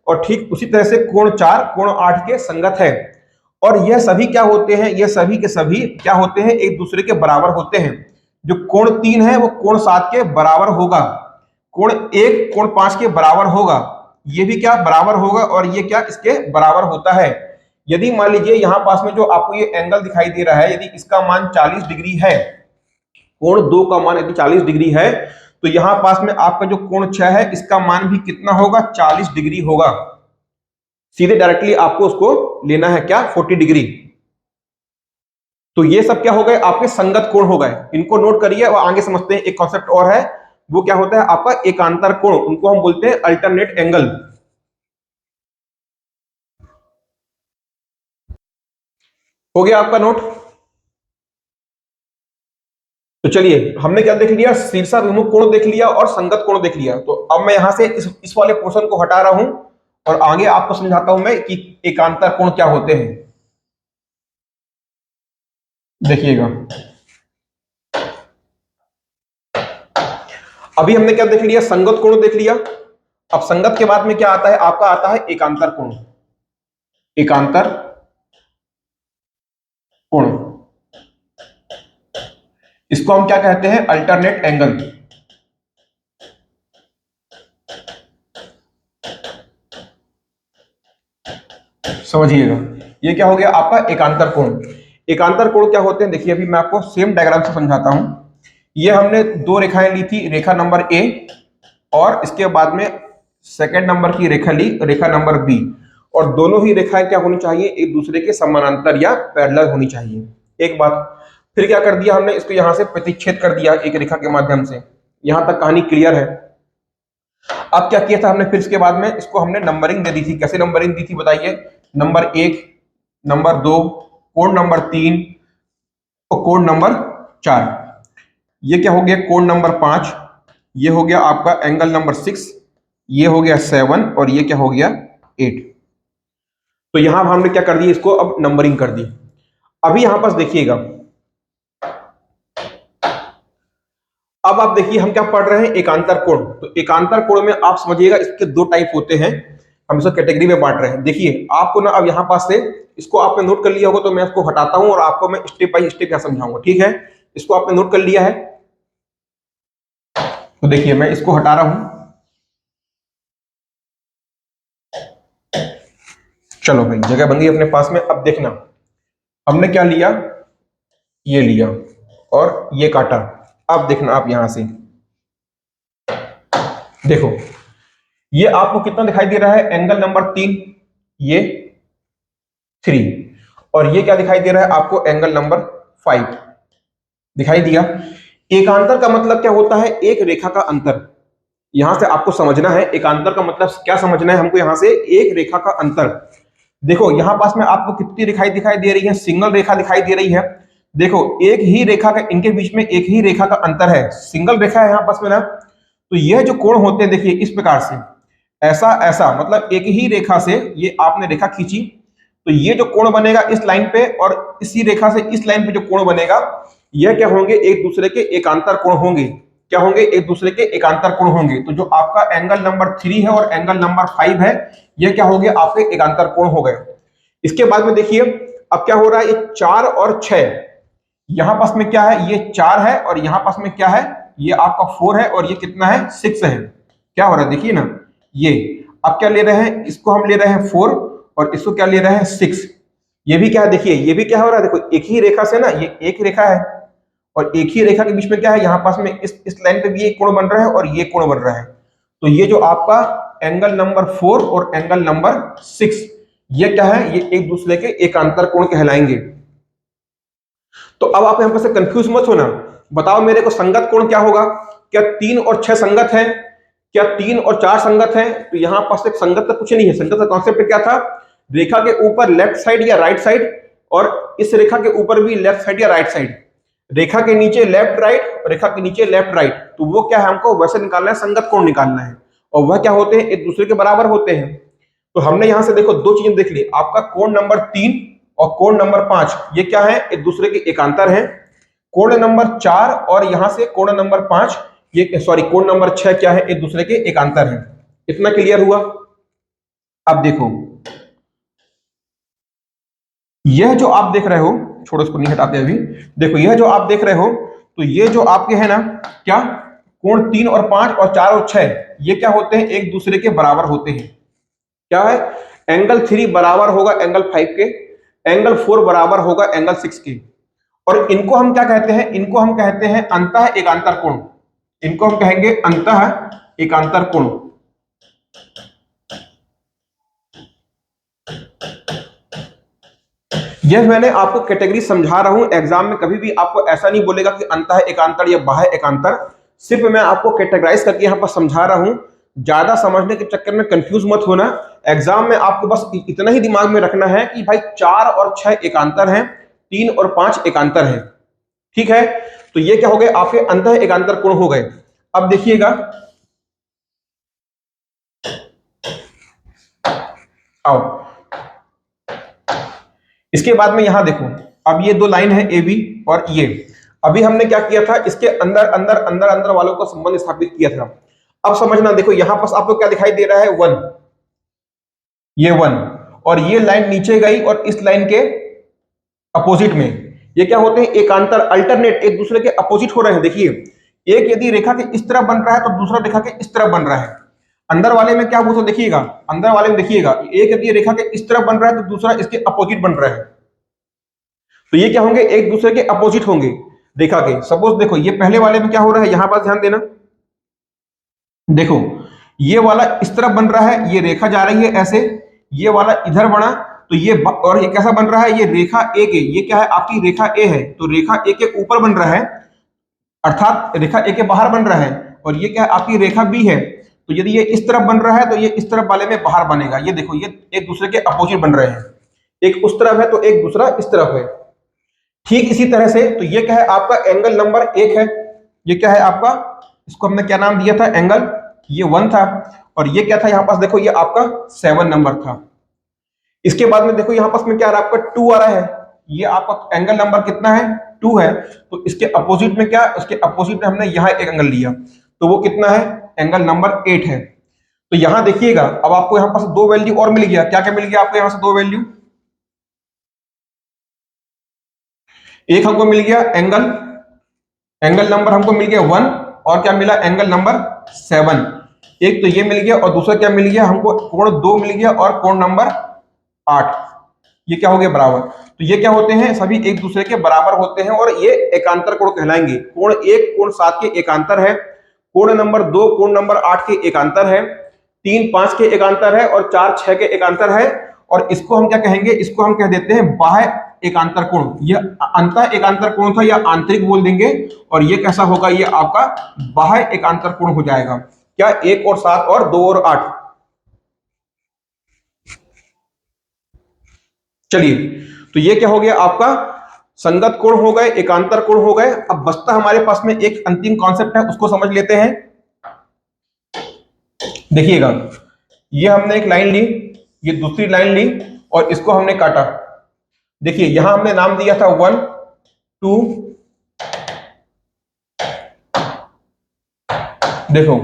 और ठीक उसी तरह से कोण 4 कोण 8 के संगत है। और यह सभी क्या होते हैं? ये सभी के सभी क्या होते हैं? एक दूसरे के बराबर होते हैं। जो कोण 3 है वो कोण 7 के बराबर होगा, कोण 1 कोण 5 के बराबर होगा, ये भी क्या बराबर होगा, और ये क्या इसके बराबर होता है। यदि मान लीजिए यहां पास में जो आपको ये एंगल दिखाई दे रहा है, यदि इसका मान 40 डिग्री है, कोण 2 का मान यदि 40 डिग्री है, तो यहां पास में आपका जो कोण 6 है, इसका मान भी कितना होगा? 40 डिग्री होगा। सीधे डायरेक्टली आपको उसको लेना है क्या? 40 डिग्री। तो ये सब क्या हो गए? आपके संगत कोण हो गए। इनको नोट करिए और आगे समझते हैं। एक कॉन्सेप्ट और है, वो क्या होता है? आपका एकांतर कोण, उनको हम बोलते हैं अल्टरनेट एंगल। हो गया आपका नोट? तो चलिए हमने क्या देख लिया? शीर्षाभिमुख कोण देख लिया और संगत कोण देख लिया। तो अब मैं यहां से इस वाले पोर्शन को हटा रहा हूं, और आगे आपको समझाता हूं मैं कि एकांतर कोण क्या होते हैं। देखिएगा, अभी हमने क्या देख लिया, संगत कोण देख लिया। अब संगत के बाद में क्या आता है, आपका आता है एकांतर कोण। एकांतर कोण, इसको हम क्या कहते हैं, अल्टरनेट एंगल। समझिएगा, ये क्या हो गया आपका एकांतर कोण। एकांतर कोण क्या होते हैं, देखिए अभी मैं आपको सेम डायग्राम से समझाता हूं। ये हमने दो रेखाएं ली थी, रेखा नंबर ए और इसके बाद में सेकंड नंबर की रेखा ली, रेखा नंबर बी। और दोनों ही रेखाएं क्या होनी चाहिए, एक दूसरे के समानांतर या पैरेलल होनी चाहिए। एक बात, फिर क्या कर दिया हमने, इसको यहां से प्रतिच्छेद कर दिया एक रेखा के माध्यम से। यहां तक कहानी क्लियर है। अब क्या किया था हमने, फिर इसके बाद में इसको हमने नंबरिंग दे दी थी। कैसे नंबरिंग दी थी बताइए, नंबर 1, नंबर 2, कोण नंबर 3 और कोण नंबर 4। ये क्या हो गया, कोण नंबर 5, ये हो गया आपका एंगल नंबर 6, ये हो गया 7 और ये क्या हो गया 8। तो यहां हमने क्या कर दिया, इसको अब नंबरिंग कर दी। अभी यहां पास देखिएगा, अब आप देखिए हम क्या पढ़ रहे हैं, एकांतर कोण। तो एकांतर कोण में आप समझिएगा इसके दो टाइप होते हैं, हम इसको कैटेगरी में बांट रहे हैं। देखिए आपको ना अब यहां पास से, इसको आपने नोट कर लिया होगा तो मैं इसको हटाता हूं और आपको मैं स्टेप बाय स्टेप क्या समझाऊंगा, ठीक है। इसको आपने नोट कर लिया है, तो देखिए मैं इसको हटा रहा हूं। चलो भाई जगह बन गई अपने पास में। अब देखना हमने क्या लिया, ये लिया और ये काटा। अब देखना आप यहां से देखो, ये आपको कितना दिखाई दे रहा है, एंगल नंबर 3, ये 3, और ये क्या दिखाई दे रहा है आपको, एंगल नंबर 5 दिखाई दिया। एकांतर का मतलब क्या होता है, एक रेखा का अंतर। यहां से आपको समझना है एकांतर का मतलब क्या समझना है हमको, यहां से एक रेखा का अंतर। देखो यहां पास में आपको कितनी रेखाएं दिखाई दे रही है, सिंगल रेखा दिखाई दे रही है। देखो एक ही रेखा का, इनके बीच में एक ही रेखा का अंतर है, सिंगल रेखा है यहां पास में ना। तो यह जो कोण होते हैं देखिए इस प्रकार से, ऐसा ऐसा, मतलब एक ही रेखा से ये आपने रेखा खींची, तो ये जो कोण बनेगा इस लाइन पे, और इसी रेखा से इस लाइन पे जो कोण बनेगा, यह क्या होंगे, एक दूसरे के एकांतर कोण होंगे। क्या होंगे, एक दूसरे के एकांतर कोण होंगे। तो जो आपका एंगल नंबर 3 है और एंगल नंबर 5 है, ये क्या हो गया आपके एकांतर कोण हो गए। इसके बाद में देखिए अब क्या हो रहा है, ये 4 और 6, यहां पास में क्या है, ये 4 है और यहां पास में क्या है, ये आपका 4 है और ये कितना है, 6 है। क्या हो रहा है देखिए ना, ये अब क्या ले रहे हैं, इसको हम ले रहे हैं 4 और इसको क्या ले रहे हैं 6। ये भी क्या है देखिए, ये भी क्या हो रहा है, देखो एक ही रेखा से ना, ये एक रेखा है और एक ही रेखा के बीच में क्या है, यहां पास में इस लाइन पे भी एक कोण बन रहा है और ये कोण बन रहा है। तो ये जो आपका एंगल नंबर 4 और एंगल नंबर 6, ये क्या है, ये एक दूसरे के एकांतर कोण कहलाएंगे। तो अब आप यहां पर से कंफ्यूज मत होना, बताओ मेरे को संगत कोण क्या होगा, क्या 3 और 6 संगत है, क्या 3 और 4 संगत है। तो यहां पास एक संगत का कुछ नहीं है, संगत का कॉन्सेप्ट क्या था, रेखा के ऊपर लेफ्ट साइड या राइट साइड, और इस रेखा के ऊपर भी लेफ्ट साइड या राइट साइड, रेखा के नीचे लेफ्ट राइट, रेखा के नीचे लेफ्ट राइट। तो वो क्या है, हमको वैसे निकालना है, संगत कोण निकालना है, और वह क्या होते हैं, एक दूसरे के बराबर होते हैं। तो हमने यहां से देखो दो चीजें देख ली, आपका कोण नंबर 3 और कोण नंबर 5, ये क्या है, एक दूसरे के एकांतर है। कोण नंबर 4 और यहां से कोण नंबर 5, ये सॉरी कोण नंबर 6 क्या है, एक दूसरे के एकांतर है। इतना क्लियर हुआ। अब देखो यह जो आप देख रहे हो, छोड़ो इसको नहीं हटाते अभी। देखो यह जो आप देख रहे हो, तो ये जो आपके है ना, क्या, कोण 3 और 5 और 4 और 6, ये क्या होते हैं, एक दूसरे के बराबर होते हैं। क्या है, एंगल 3 बराबर होगा एंगल 5 के, एंगल 4 बराबर होगा एंगल 6 के। और इनको हम क्या कहते हैं, इनको हम कहते हैं अंतः एकांतर कोण। इनको हम कहेंगे अंतः एकांतर कोण। यह मैंने आपको कैटेगरी समझा रहा हूं, एग्जाम में कभी भी आपको ऐसा नहीं बोलेगा कि अंतः एकांतर या बाह्य एकांतर, सिर्फ मैं आपको कैटेगराइज करके यहां पर समझा रहा हूं। ज्यादा समझने के चक्कर में कंफ्यूज मत होना। एग्जाम में आपको बस इतना ही दिमाग में रखना है कि भाई 4 और 6 एकांतर हैं, 3 और 5 एकांतर हैं, ठीक है। तो ये क्या हो गए आपके अंतः एकांतर कोण हो गए। अब देखिएगा, आओ इसके बाद में यहां देखो, अब ये दो लाइन है ए बी और ये, अभी हमने क्या किया था, इसके अंदर अंदर अंदर अंदर वालों का संबंध स्थापित किया था। अब समझना, देखो यहां पास आपको क्या दिखाई दे रहा है, 1, ये 1, और ये लाइन नीचे गई और इस लाइन के अपोजिट में, ये क्या होते हैं, एकांतर, अल्टरनेट, एक दूसरे के अपोजिट हो रहे हैं। देखिए, एक यदि रेखा के इस तरफ बन रहा है तो दूसरा रेखा के इस तरफ बन रहा है। अंदर वाले में क्या हुआ, तो देखिएगा, अंदर वाले में देखिएगा, एक यदि रेखा के इस तरफ बन रहा है तो दूसरा इसके अपोजिट बन रहा है। तो ये क्या होंगे, एक दूसरे के अपोजिट होंगे रेखा के। सपोज देखो, ये पहले वाले में क्या हो रहा है, यहां पर ध्यान देना, देखो ये वाला इस तरफ बन रहा है, ये रेखा जा रही है ऐसे, ये वाला इधर बना, तो ये और ये कैसा बन रहा है, ये रेखा ए के, ये क्या है आपकी रेखा ए है, तो रेखा ए के ऊपर बन रहा है, अर्थात रेखा ए के बाहर बन रहा है, और ये क्या है आपकी रेखा बी है। तो यदि ये इस तरफ बन रहा है तो ये इस तरफ वाले में बाहर बनेगा। ये देखो, ये एक दूसरे के अपोजिट बन रहे हैं, एक उस तरफ है तो एक दूसरा इस तरफ है। ठीक इसी तरह से, तो ये क्या है आपका एंगल नंबर 1 है, ये क्या है आपका, इसको हमने क्या नाम दिया था, एंगल, ये 1 था, और ये क्या था यहां पास, देखो ये आपका 7 नंबर था। इसके बाद में देखो यहां पास में क्या आ रहा है, आपका 2 आ रहा है, ये आपका एंगल नंबर कितना है, 2 है। तो इसके अपोजिट में क्या, उसके अपोजिट में हमने यहां एक एंगल लिया, तो वो कितना है, एंगल नंबर 8 है। तो यहां देखिएगा, अब आपको यहां पास 2 वैल्यू और मिल गया। क्या क्या मिल गया आपको यहां से, 2 वैल्यू, एक हमको मिल गया एंगल, एंगल नंबर हमको मिल गया 1, और क्या मिला, एंगल नंबर 7। एक तो ये मिल गया, और दूसरा क्या मिल गया हमको, कोण 2 मिल गया, और कोण नंबर 8। ये क्या हो गया, बराबर। तो ये क्या होते हैं, सभी एक दूसरे के बराबर होते हैं, और ये एकांतर कोण कहलाएंगे। कोण 1 कोण 7 के एकांतर है, कोण नंबर 2 कोण नंबर 8 के एकांतर है, 3 5 के एकांतर है, और 4 6 के एकांतर है। और इसको हम क्या कहेंगे, इसको हम कह देते हैं बाह्य एकांतर कोण। यह अंतः एकांतर कोण था, या आंतरिक बोल देंगे, और ये कैसा होगा, ये आपका बाह्य एकांतर कोण हो जाएगा। क्या, 1 और 7 और 2 और 8। चलिए, तो ये क्या हो गया आपका, संगत कोण हो गए, एकांतर कोण हो गए। अब बचता हमारे पास में एक अंतिम कॉन्सेप्ट है, उसको समझ लेते हैं। देखिएगा, ये हमने एक लाइन ली, ये दूसरी लाइन ली, और इसको हमने काटा। देखिए यहां हमने नाम दिया था 1 2, देखो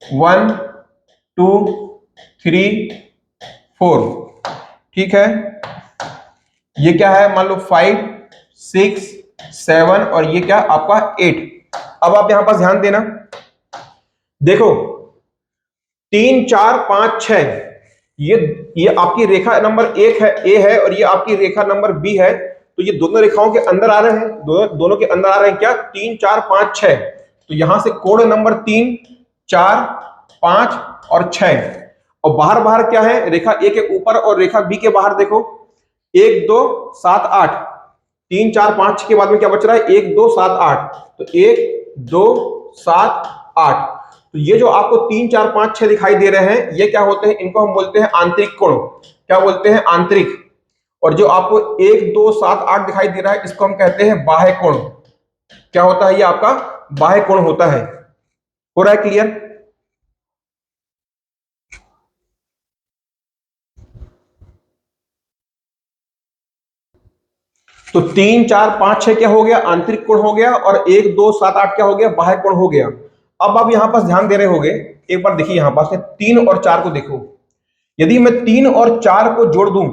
1 2 3 4, ठीक है। ये क्या है, मान लो 5 6 7, और ये क्या आपका 8। अब आप यहां पास ध्यान देना, देखो 3 4 5 6, ये आपकी रेखा नंबर 1 है, ए है, और ये आपकी रेखा नंबर बी है। तो ये दोनों रेखाओं के अंदर आ रहे हैं, दोनों के अंदर आ रहे हैं क्या, 3 4 5 6। तो यहां से कोण नंबर 3 4 5 और 6, और बाहर बाहर क्या है, रेखा ए के ऊपर और रेखा बी के बाहर देखो, 1 2 7 8, 3 4 5 6 के बाद में क्या बच रहा है, 1 2 7 8। तो 1 2 7 8। तो ये जो आपको 3 4 5 6 दिखाई दे रहे हैं, ये क्या होते हैं, इनको हम बोलते हैं आंतरिक कोण। क्या बोलते हैं, आंतरिक। और जो आपको 1 2 7 8 दिखाई दे रहा है, इसको हम कहते हैं बाह्य कोण। क्या होता है, ये आपका बाह्य कोण होता है। हो रहा है क्लियर। तो 3 4 5 6 क्या हो गया, आंतरिक कोण हो गया, और 1 2 7 8 क्या हो गया, बाह्य कोण हो गया। अब आप यहां पास ध्यान दे रहे होगे, एक बार देखिए यहां पास 3 और 4 को देखो। यदि मैं 3 और 4 को जोड़ दूं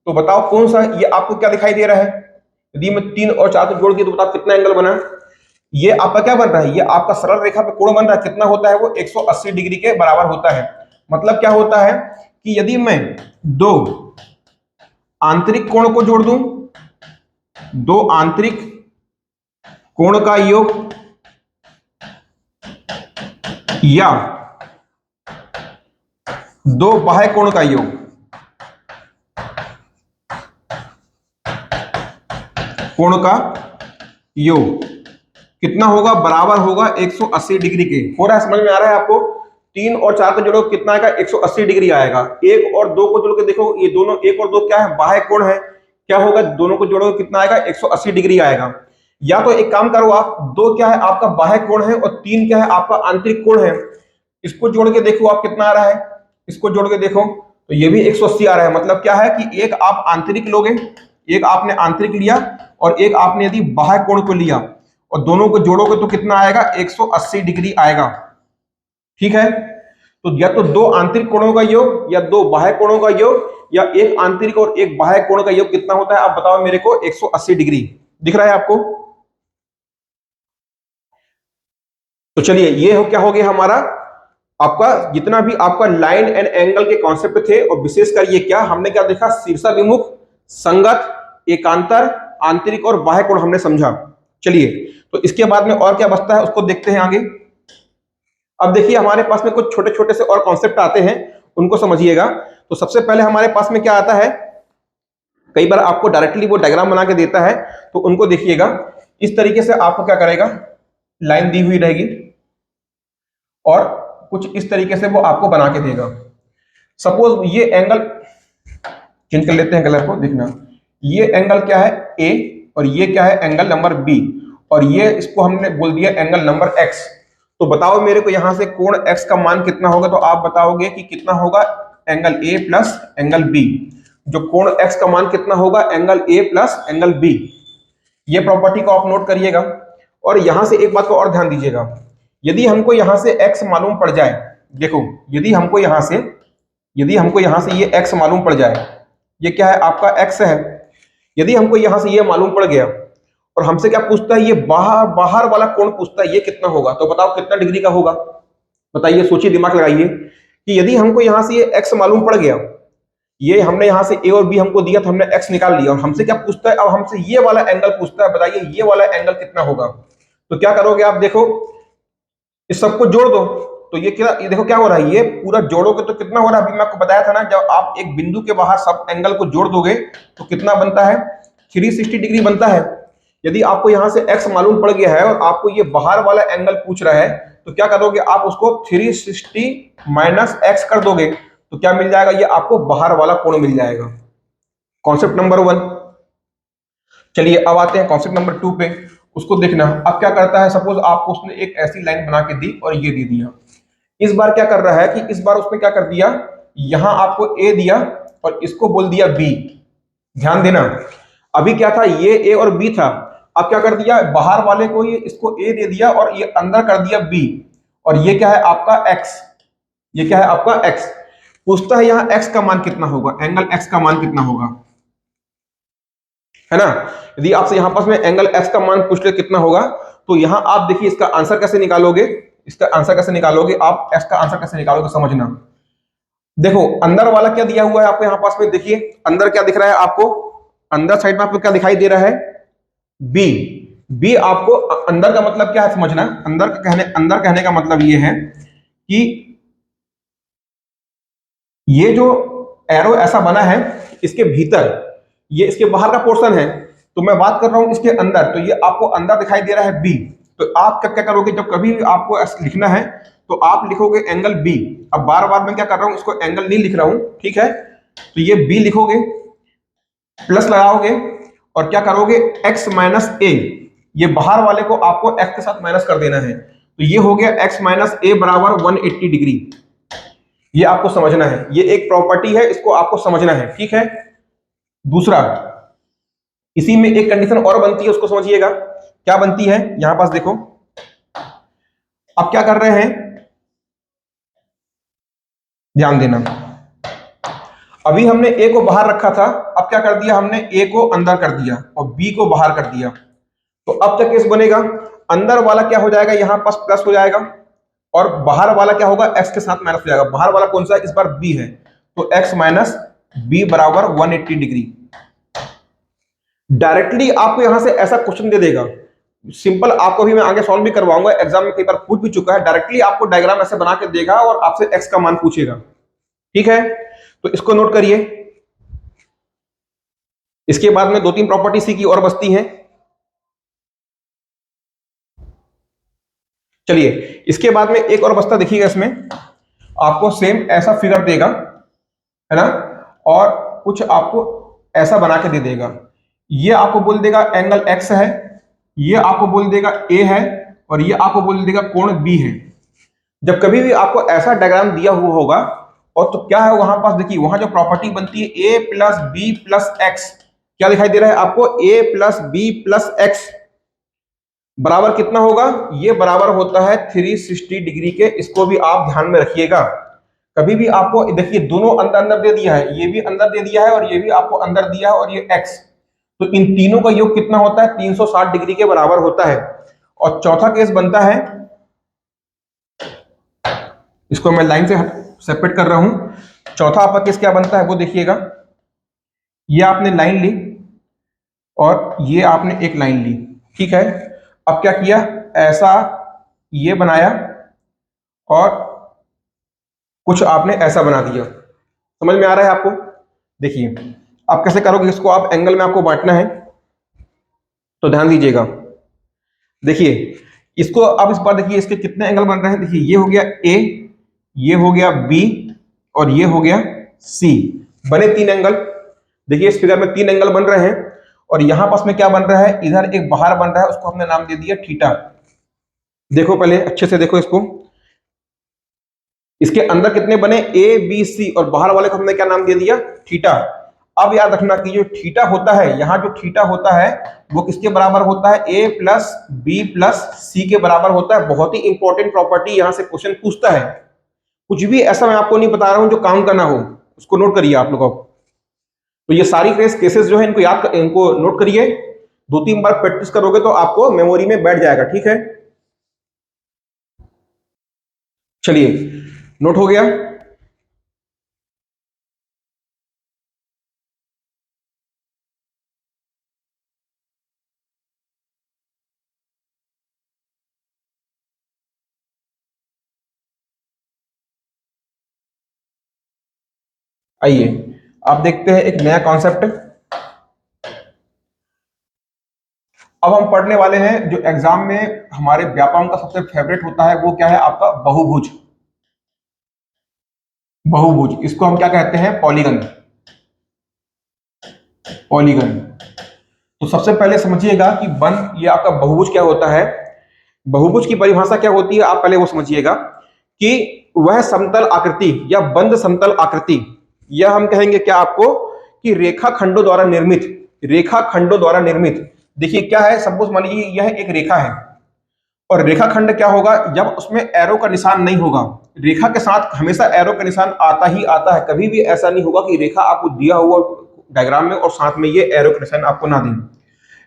तो बताओ कौन सा, ये आपको क्या दिखाई दे रहा है, यदि मैं 3 और 4 को जोड़ दिया तो बताओ कितना एंगल बना। ये आपका क्या बन रहा है, ये आपका सरल रेखा पे कोण बन रहा है। कितना होता है वो, 180 डिग्री के बराबर होता है। मतलब क्या होता है कि यदि मैं 2 आंतरिक कोण को जोड़ दूं, 2 आंतरिक कोण का योग, या 2 बाह्य कोण का योग, कोण का योग कितना होगा, बराबर होगा 180 डिग्री के। हो रहा है, समझ में आ रहा है आपको। 3 और 4 को जोड़ो कितना आएगा, 180 डिग्री आएगा। 1 और 2 को जोड़ के देखो, ये दोनों 1 और 2 क्या है, बाह्य कोण है। क्या होगा, दोनों को जोड़ो कितना आएगा, 180 डिग्री आएगा। या तो एक काम करो आप, 2 क्या है आपका बाह्य कोण है, और 3 क्या है आपका आंतरिक कोण है। इसको जोड़ के देखो आप कितना आ रहा है, इसको जोड़ के देखो तो ये भी 180 आ रहा है। मतलब क्या है कि एक आप आंतरिक लोगे, एक आपने आंतरिक लिया, और एक आपने यदि बाह्य कोण को लिया, और दोनों को जोड़ोगे तो कितना आएगा, 180 डिग्री आएगा। ठीक है, तो या तो दो आंतरिक कोणों का योग या दो बाह्य कोणों का योग या एक आंतरिक और एक बाह्य कोण का योग कितना होता है, आप बताओ मेरे को। 180 डिग्री दिख रहा है आपको? तो चलिए, ये क्या हो गया हमारा, आपका जितना भी आपका लाइन एंड एंगल के कॉन्सेप्ट थे, और विशेषकर ये क्या हमने क्या देखा, शीर्षाभिमुख, संगत, एकांतर, आंतरिक और बाह्य कोण हमने समझा। चलिए, तो इसके बाद में और क्या बचता है उसको देखते हैं आगे। अब देखिए, हमारे पास में कुछ छोटे छोटे से और कॉन्सेप्ट आते हैं, उनको समझिएगा। तो सबसे पहले हमारे पास में क्या आता है, कई बार आपको डायरेक्टली वो डायग्राम बना के देता है, तो उनको देखिएगा। इस तरीके से आपको क्या करेगा, लाइन दी हुई रहेगी और कुछ इस तरीके से वो आपको बना के देगा। सपोज ये एंगल, चेंज कर लेते हैं कलर को, देखना ये एंगल क्या है, ए, और ये क्या है, एंगल नंबर बी, और ये इसको हमने बोल दिया एंगल नंबर एक्स। तो बताओ मेरे को यहां से कोण एक्स का मान कितना होगा, तो आप बताओगे कि कितना होगा, angle A plus angle B. जो कोण एक्स का मान कितना होगा, angle A plus angle B. ये प्रॉपर्टी को आप नोट करिएगा। और यहां से एक बात को और ध्यान दीजिएगा, यदि हमको यहां से x मालूम पड़ जाए, देखो यदि हमको यहां से ये x मालूम पड़ जाए, ये क्या है आपका x है, यदि हमको यहां से ये मालूम पड़ गया और हमसे क्या पूछता है, ये बाहर बाहर वाला कोण पूछता है, ये कितना होगा, तो बताओ कितना डिग्री का होगा, बताइए, सोचिए, दिमाग लगाइए कि यदि हमको यहां से ये x मालूम पड़ गया, ये हमने यहां से a और b हमको दिया, तो हमने x निकाल लिया, और हमसे क्या पूछता है, अब हमसे ये वाला एंगल पूछता है, बताइए ये वाला एंगल कितना होगा। तो क्या करोगे आप, देखो इस सबको जोड़ दो, तो ये क्या, ये देखो क्या हो रहा है, ये पूरा जोड़ोगे तो कितना हो रहा है, अभी मैं आपको बताया था ना, जब आप एक बिंदु के बाहर सब एंगल को जोड़ दोगे तो कितना बनता है, 360 डिग्री बनता है। यदि आपको यहां से x मालूम पड़ गया है और आपको ये बाहर वाला एंगल पूछ रहा है, तो क्या करोगे आप, उसको 360 माइनस x कर दोगे, तो क्या मिल जाएगा, ये आपको बाहर वाला कोण मिल जाएगा। Concept number 1। चलिए, अब आते हैं कॉन्सेप्ट नंबर 2 पे, उसको देखना। अब क्या करता है, सपोज आपको उसने एक ऐसी लाइन बना के दी और ये दे दिया। इस बार क्या कर रहा है कि इस बार उसने क्या कर दिया, यहां आपको a दिया और इसको बोल दिया b। ध्यान देना, अभी क्या था, ये a और b था, अब क्या कर दिया, बाहर वाले को ये इसको a दे दिया और ये अंदर कर दिया b, और ये क्या है आपका x, ये क्या है आपका x। पूछता है यहां x का मान कितना होगा, एंगल x का मान कितना होगा, है ना। यदि आपसे यहां पास में एंगल x का मान पूछ ले कितना होगा, तो यहां आप देखिए इसका आंसर कैसे निकालोगे, इसका आंसर कैसे निकालोगे आप, x का आंसर कैसे निकालोगे समझना। देखो अंदर वाला क्या दिया हुआ है आपको, यहां पास में देखिए अंदर क्या दिख रहा है आपको, अंदर साइड में आपको क्या दिखाई दे रहा है, b। b आपको अंदर का मतलब क्या है समझना, अंदर कहने का मतलब ये है कि ये जो एरो ऐसा बना है, इसके भीतर, ये इसके बाहर का पोर्शन है, तो मैं बात कर रहा हूं इसके अंदर, तो ये आपको अंदर दिखाई दे रहा है बी। तो आप क्या क्या करोगे, जब कभी भी आपको लिखना है तो आप लिखोगे एंगल बी। अब बार बार मैं क्या कर रहा हूं, इसको एंगल नहीं लिख रहा हूं, ठीक है, तो ये बी लिखोगे, प्लस लगाओगे और क्या करोगे, एक्स माइनस ए, ये बाहर वाले को आपको एक्स के साथ माइनस कर देना है, तो ये हो गया एक्स माइनस ए बराबर 180 डिग्री। ये आपको समझना है, ये एक प्रॉपर्टी है, इसको आपको समझना है, ठीक है। दूसरा, इसी में एक कंडीशन और बनती है, उसको समझिएगा क्या बनती है, यहां पास देखो। अब क्या कर रहे हैं, ध्यान देना, अभी हमने ए को बाहर रखा था, अब क्या कर दिया हमने, ए को अंदर कर दिया और बी को बाहर कर दिया। तो अब क्या केस बनेगा, अंदर वाला क्या हो जाएगा, यहां पास प्लस हो जाएगा, और बाहर वाला क्या होगा, एक्स के साथ माइनस हो जाएगा। बाहर वाला कौन सा है, इस बार बी है, तो एक्स माइनस बी बराबर 180 डिग्री। डायरेक्टली आपको यहां से ऐसा क्वेश्चन दे देगा, सिंपल, आपको भी मैं आगे सॉल्व भी करवाऊंगा, एग्जाम में कई बार पूछ भी चुका है, डायरेक्टली आपको डायग्राम ऐसे बना के देगा और आपसे एक्स का मान पूछेगा, ठीक है। तो इसको नोट करिए। इसके बाद में 2-3 प्रॉपर्टी सी की और बचती हैं। चलिए, इसके बाद में एक और बस्ता देखिएगा, इसमें आपको सेम ऐसा फिगर देगा, है ना, और कुछ आपको ऐसा बना के दे देगा। ये आपको बोल देगा एंगल एक्स है, ये आपको बोल देगा ए है, और ये आपको बोल देगा कोण बी है। जब कभी भी आपको ऐसा डायग्राम दिया हुआ होगा, और तो क्या है वहां पास देखिए, वहां जो प्रॉपर्टी बनती है ए प्लस बी प्लस एक्स, क्या दिखाई दे रहा है आपको, ए प्लस बी प्लस एक्स। बराबर कितना होगा, ये बराबर होता है 360 डिग्री के। इसको भी आप ध्यान में रखिएगा। कभी भी आपको देखिए दोनों अंदर अंदर दे दिया है, ये भी अंदर दे दिया है और ये भी आपको अंदर दिया है और ये x, तो इन तीनों का योग कितना होता है, 360 डिग्री के बराबर होता है। और चौथा केस बनता है, इसको मैं लाइन से सेपरेट कर रहा हूं। चौथा आपका केस क्या बनता है वो देखिएगा। ये आपने लाइन ली और ये आपने एक लाइन ली, ठीक है। अब क्या किया, ऐसा ये बनाया और कुछ आपने ऐसा बना दिया। समझ में आ रहा है आपको? देखिए आप कैसे करोगे इसको, आप एंगल में आपको बांटना है तो ध्यान दीजिएगा। देखिए इसको आप इस बार देखिए इसके कितने एंगल बन रहे हैं। देखिए ये हो गया ए, ये हो गया बी और ये हो गया सी, बने 3 एंगल। देखिए इस फिगर में 3 एंगल बन रहे हैं और यहां पास में क्या बन रहा है, इधर एक बाहर बन रहा है, उसको हमने नाम दे दिया थीटा। देखो पहले अच्छे से देखो इसको, इसके अंदर कितने बने, ए बी सी, और बाहर वाले को हमने क्या नाम दे दिया, थीटा। अब याद रखना कि जो थीटा होता है, यहां जो थीटा होता है वो किसके बराबर होता है, ए प्लस बी प्लस सी के बराबर होता है। बहुत ही इंपॉर्टेंट प्रॉपर्टी, यहां से क्वेश्चन पूछता है। कुछ भी ऐसा मैं आपको नहीं बता रहा हूं जो काम करना हो, उसको नोट करिए आप लोगों को। तो ये सारी केसेस जो है इनको इनको नोट करिए। 2-3 बार प्रैक्टिस करोगे तो आपको मेमोरी में बैठ जाएगा, ठीक है। चलिए नोट हो गया। आइए आप देखते हैं एक नया कॉन्सेप्ट। अब हम पढ़ने वाले हैं जो एग्जाम में हमारे व्यापम का सबसे फेवरेट होता है, वो क्या है आपका, बहुभुज। बहुभुज, इसको हम क्या कहते हैं, पॉलीगन। पॉलीगन। तो सबसे पहले समझिएगा कि ये आपका बहुभुज क्या होता है। बहुभुज की परिभाषा क्या होती है, आप पहले वो समझिएगा कि वह समतल आकृति या बंद समतल आकृति, यह हम कहेंगे क्या आपको कि रेखा खंडों द्वारा निर्मित, रेखा खंडों द्वारा निर्मित। देखिए क्या है, सपोज मान लीजिए यह एक रेखा है और रेखाखंड क्या होगा, जब उसमें एरो का निशान नहीं होगा। रेखा के साथ हमेशा एरो का निशान आता ही आता है, कभी भी ऐसा नहीं होगा कि रेखा आपको दिया हुआ डायग्राम में और साथ में ये एरो का निशान आपको ना दें।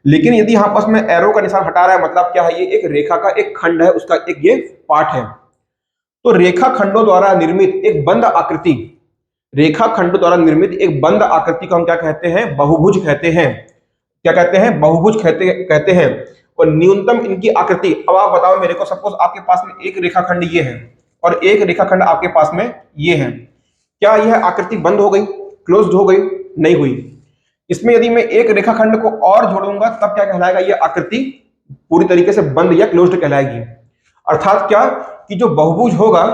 लेकिन यदि यहाँ पास में एरो का निशान हटा रहा है, मतलब क्या है, ये एक रेखा का एक खंड है, उसका एक ये पार्ट है। तो रेखा खंडों द्वारा निर्मित एक बंद आकृति, रेखा खंडों द्वारा निर्मित एक बंद आकृति को हम क्या कहते हैं, बहुभुज कहते हैं। क्या कहते हैं, बहुभुज कहते हैं। और न्यूनतम इनकी आकृति, अब आप बताओ मेरे को, सपोज आपके पास में एक रेखाखंड ये है और एक रेखाखंड आपके पास में ये है, क्या यह आकृति बंद हो गई, क्लोज्ड हो गई, नहीं हुई। इसमें यदि मैं एक रेखाखंड को और जोड़ूंगा तब क्या कहलाएगा, यह आकृति पूरी तरीके से बंद या क्लोज्ड कहलाएगी। अर्थात क्या कि जो बहुभुज होगा,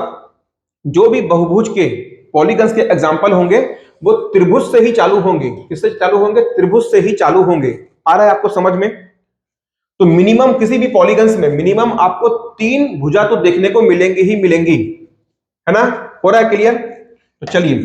जो भी बहुभुज के पॉलीगन्स के एग्जाम्पल होंगे वो त्रिभुज से ही चालू होंगे। किससे चालू होंगे, त्रिभुज से ही चालू होंगे। आ रहा है आपको समझ में? तो मिनिमम किसी भी पॉलीगन्स में मिनिमम आपको 3 भुजा तो देखने को मिलेंगी ही मिलेंगी, है ना। हो रहा है क्लियर? तो चलिए,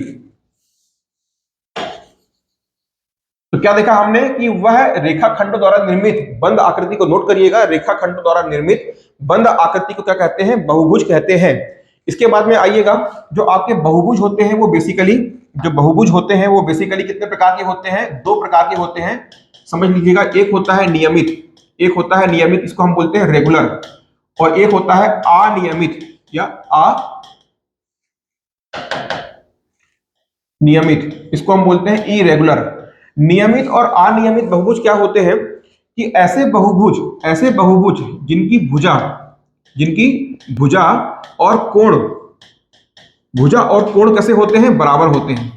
तो क्या देखा हमने कि वह रेखाखंड द्वारा निर्मित बंद आकृति को नोट करिएगा, रेखाखंड द्वारा निर्मित बंद आकृति को क्या कहते हैं, बहुभुज कहते हैं। इसके बाद में आइएगा, जो आपके बहुभुज होते हैं वो बेसिकली, जो बहुभुज होते हैं वो बेसिकली कितने प्रकार के होते हैं, 2 प्रकार के होते हैं, समझ लीजिएगा। एक होता है नियमित, एक होता है नियमित, इसको हम बोलते हैं रेगुलर, और एक होता है अनियमित या अनियमित, इसको हम बोलते हैं इरेगुलर। नियमित और अनियमित बहुभुज क्या होते हैं कि ऐसे बहुभुज जिनकी भुजा और कोण, भुजा और कोण कैसे होते हैं, बराबर होते हैं।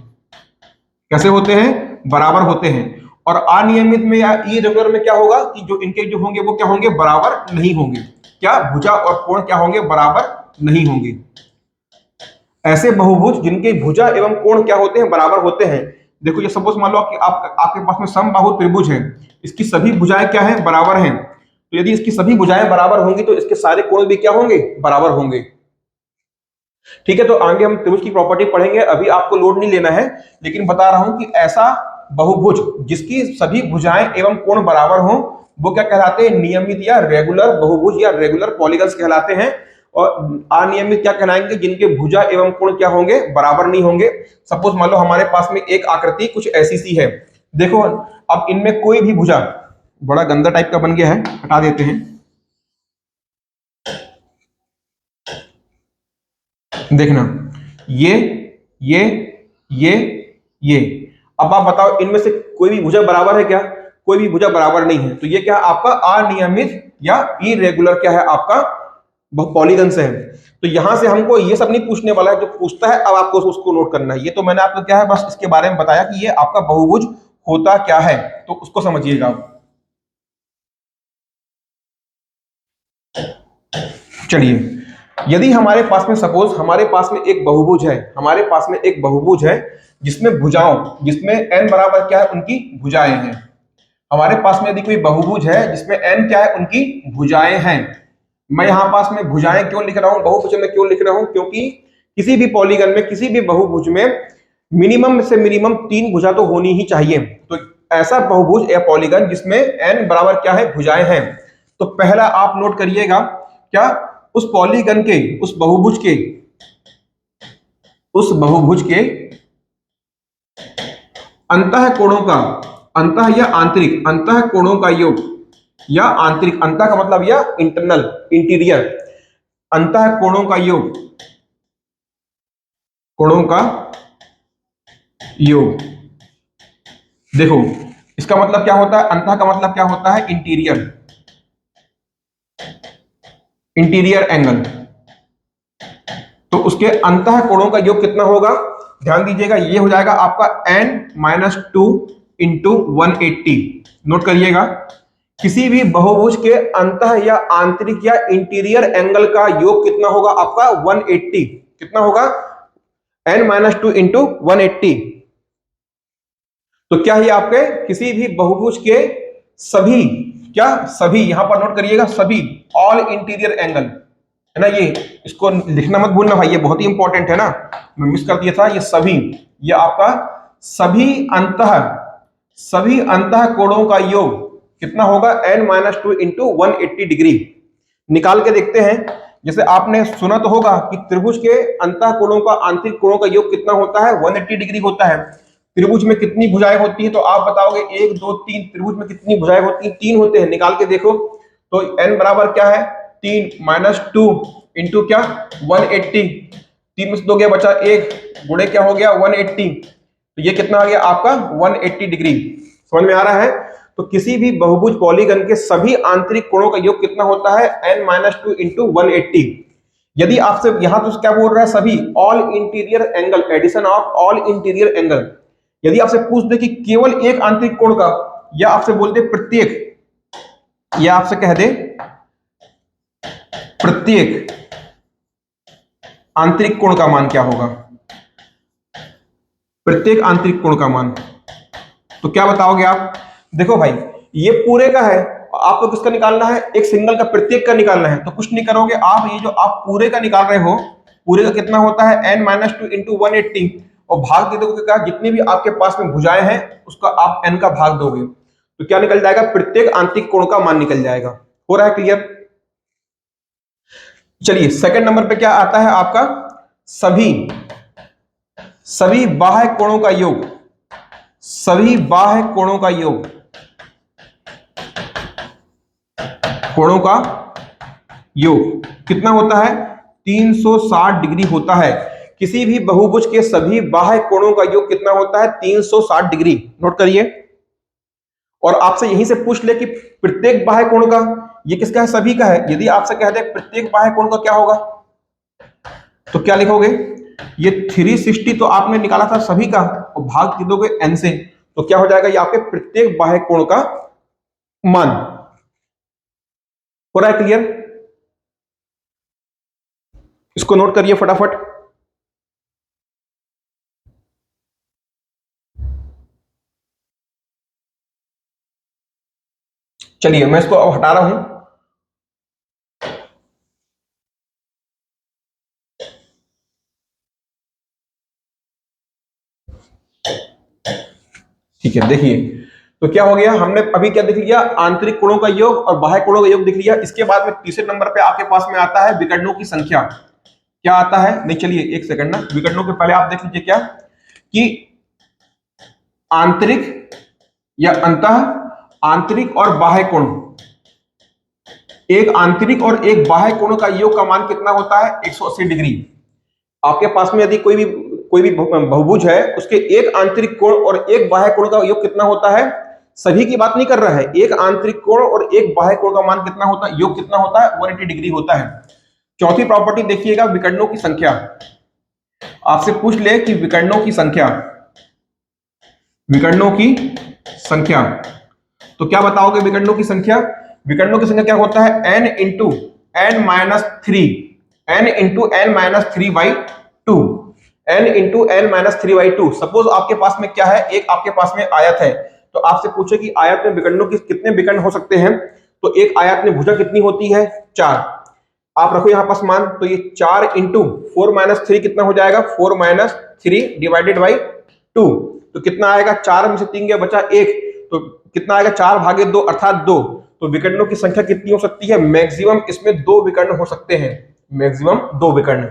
कैसे होते हैं, बराबर होते हैं। और अनियमित में या इरेगुलर में क्या होगा कि जो इनके जो होंगे वो क्या होंगे, बराबर नहीं होंगे। क्या, भुजा और कोण क्या होंगे, बराबर नहीं होंगे। ऐसे बहुभुज जिनके भुजा एवं कोण क्या होते हैं, बराबर होते हैं। देखो ये सपोज मान लो कि आपके पास में समबाहु त्रिभुज है, इसकी सभी भुजाएं क्या है, बराबर हैं। तो यदि इसकी सभी भुजाएं बराबर होंगी तो इसके सारे कोण भी क्या होंगे, बराबर होंगे। ठीक है, तो आगे हम त्रिभुज की प्रॉपर्टी पढ़ेंगे, अभी आपको लोड नहीं लेना है, लेकिन बता रहा हूं कि ऐसा बहुभुज जिसकी सभी भुजाएं एवं कोण बराबर हों वो क्या कहलाते हैं, नियमित या रेगुलर बहुभुज या रेगुलर पॉलीगन्स कहलाते हैं। और अनियमित क्या कहलाएंगे, जिनके भुजा एवं कोण क्या होंगे, बराबर नहीं होंगे। सपोज मान लो हमारे पास में एक आकृति कुछ ऐसी सी है, देखो अब इनमें कोई भी भुजा, बड़ा गंदा टाइप का बन गया है, हटा देते हैं। देखना ये ये ये ये, अब आप बताओ इनमें से कोई भी भुजा बराबर है क्या, कोई भी भुजा बराबर नहीं है, तो ये क्या आपका अनियमित या इरेगुलर क्या है आपका पॉलीगन से है। तो यहां से हमको ये सब नहीं पूछने वाला है, जो पूछता है अब आपको उसको नोट करना है। ये तो मैंने आपको क्या है बस इसके बारे में बताया कि ये आपका बहुभुज होता क्या है, तो उसको समझिएगा। चलिए, यदि हमारे पास में सपोज हमारे पास में एक बहुभुज है, हमारे पास में एक बहुभुज है जिसमें भुजाओं, जिसमें n बराबर क्या है उनकी भुजाएं हैं। हमारे पास में यदि कोई बहुभुज है जिसमें n क्या है उनकी भुजाएं हैं। मैं यहां पास में भुजाएं क्यों लिख रहा हूं, बहुभुज में क्यों लिख रहा हूं, क्योंकि किसी भी पॉलीगन में, किसी भी बहुभुज में मिनिमम से मिनिमम 3 भुजा तो होनी ही चाहिए। तो ऐसा बहुभुज या पॉलीगन जिसमें n बराबर क्या है भुजाएं हैं, तो पहला आप नोट करिएगा क्या, उस पॉलीगन के, उस बहुभुज के अंतः कोणों का, अंतः या आंतरिक, अंतः कोणों का योग, या आंतरिक, अंतः का मतलब या इंटरनल, इंटीरियर, अंतः कोणों का योग, कोणों का योग। देखो इसका मतलब क्या होता है, अंतः का मतलब क्या होता है, इंटीरियर, इंटीरियर एंगल। तो उसके अंतः कोणों का योग कितना होगा, ध्यान दीजिएगा, ये हो जाएगा आपका n-2 इंटू 180। नोट करिएगा, किसी भी बहुभुज के अंतः या आंतरिक या इंटीरियर एंगल का योग कितना होगा आपका 180, कितना होगा n-2 इंटू 180। तो क्या ही आपके किसी भी बहुभुज के सभी, क्या सभी, यहां पर नोट करिएगा सभी, ऑल इंटीरियर एंगल है ना, ये इसको लिखना मत भूलना भाई, ये बहुत ही इंपॉर्टेंट है ना, मैं मिस कर दिया था, ये सभी, ये आपका सभी अंतः, सभी अंतः कोणों का योग कितना होगा n-2 इंटू 180 डिग्री। निकाल के देखते हैं। जैसे आपने सुना तो होगा कि त्रिभुज के अंतः कोणों का आंतरिक कोणों का योग कितना होता है, 180 डिग्री होता है। त्रिभुज में कितनी भुजाएं होती हैं, तो आप बताओगे 1 2 3, त्रिभुज में कितनी भुजाएं होती हैं, 3 होते हैं, निकाल के देखो। तो n बराबर क्या है 3-2 इंटू क्या 180, 3 में से 2 गया बचा 1, गुणे क्या हो गया 180, तो ये कितना आ गया आपका 180 डिग्री। समझ में आ रहा है। तो किसी भी बहुभुज पॉलीगन के सभी आंतरिक कोणों का योग कितना होता है n-2 इंटू 180। यदि आपसे यहां तो क्या बोल रहा है, सभी all interior angle, addition of all interior angle. यदि आपसे पूछ दे कि केवल एक आंतरिक कोण का, या आपसे बोल दे प्रत्येक, या आपसे कह दे प्रत्येक आंतरिक कोण का मान क्या होगा, प्रत्येक आंतरिक कोण का मान, तो क्या बताओगे आप। देखो भाई ये पूरे का है, आपको किसका निकालना है, एक सिंगल का, प्रत्येक का निकालना है। तो कुछ नहीं करोगे आप, ये जो आप पूरे का निकाल रहे हो, पूरे का कितना होता है n-2 इंटू 180, और भाग दे दोगे क्या, जितनी भी आपके पास में भुजाएं हैं उसका आप n का भाग दोगे, तो क्या निकल जाएगा, प्रत्येक आंतरिक कोण का मान निकल जाएगा। हो रहा है क्लियर। चलिए सेकंड नंबर पे क्या आता है आपका, सभी, सभी बाह्य कोणों का योग, सभी बाह्य कोणों का योग, कोणों का योग कितना होता है 360 डिग्री होता है। किसी भी बहुभुज के सभी बाह्य कोणों का योग कितना होता है 360 डिग्री, नोट करिए। और आपसे यहीं से पूछ ले कि प्रत्येक बाह्य कोण का, ये किसका है, सभी का है। यदि आपसे कह दे प्रत्येक बाह्य कोण का क्या होगा, तो क्या लिखोगे, ये 360 तो आपने निकाला था सभी का, और भाग दे दोगे n से, तो क्या हो जाएगा, ये आपके प्रत्येक बाह्य कोण का मान। हो रहा है क्लियर। इसको नोट करिए फटाफट। चलिए मैं इसको अब हटा रहा हूं। ठीक है देखिए, तो क्या हो गया, हमने अभी क्या देख लिया, आंतरिक कोणों का योग और बाह्य कोणों का योग देख लिया। इसके बाद में तीसरे नंबर पे आपके पास में आता है विकर्णों की संख्या। क्या आता है, नहीं चलिए एक सेकंड ना, विकर्णों के पहले आप देख लीजिए क्या कि आंतरिक या अंतः आंतरिक और बाह्य कोण, एक आंतरिक और एक बाह्य कोण का योग का मान कितना होता है, 180 डिग्री। आपके पास में यदि कोई भी बहुभुज है, उसके एक आंतरिक कोण और एक बाह्य कोण का योग कितना होता है, सभी की बात नहीं कर रहा है, एक आंतरिक कोण और एक बाह्य कोण का मान कितना होता है, योग कितना होता है, 180 डिग्री होता है। चौथी प्रॉपर्टी देखिएगा, विकर्णों की संख्या। आपसे पूछ ले कि विकर्णों की संख्या, विकर्णों की संख्या, तो क्या बताओगे विकर्णों की संख्या? विकर्णों की संख्या क्या होता है, n into N minus three, n into N minus three by two, n into N minus three by two. Suppose आपके पास में क्या है, एक आपके पास में आयत है, तो आपसे पूछे कि आयत में विकर्णों की कितने विकर्ण हो सकते हैं, तो एक आयत में भुजा कितनी होती है, 4। आप रखो यहां पास मान, तो ये 4 इंटू 4 माइनस थ्री कितना हो जाएगा, 4 माइनस थ्री डिवाइडेड बाई 2, तो कितना आएगा, 4 में से 3 गया बचा 1, तो कितना आएगा, 4 भागे 2 अर्थात 2। तो विकर्णों की संख्या कितनी हो सकती है, मैक्सिमम इसमें 2 विकर्ण हो सकते हैं, मैक्सिमम 2 विकर्ण।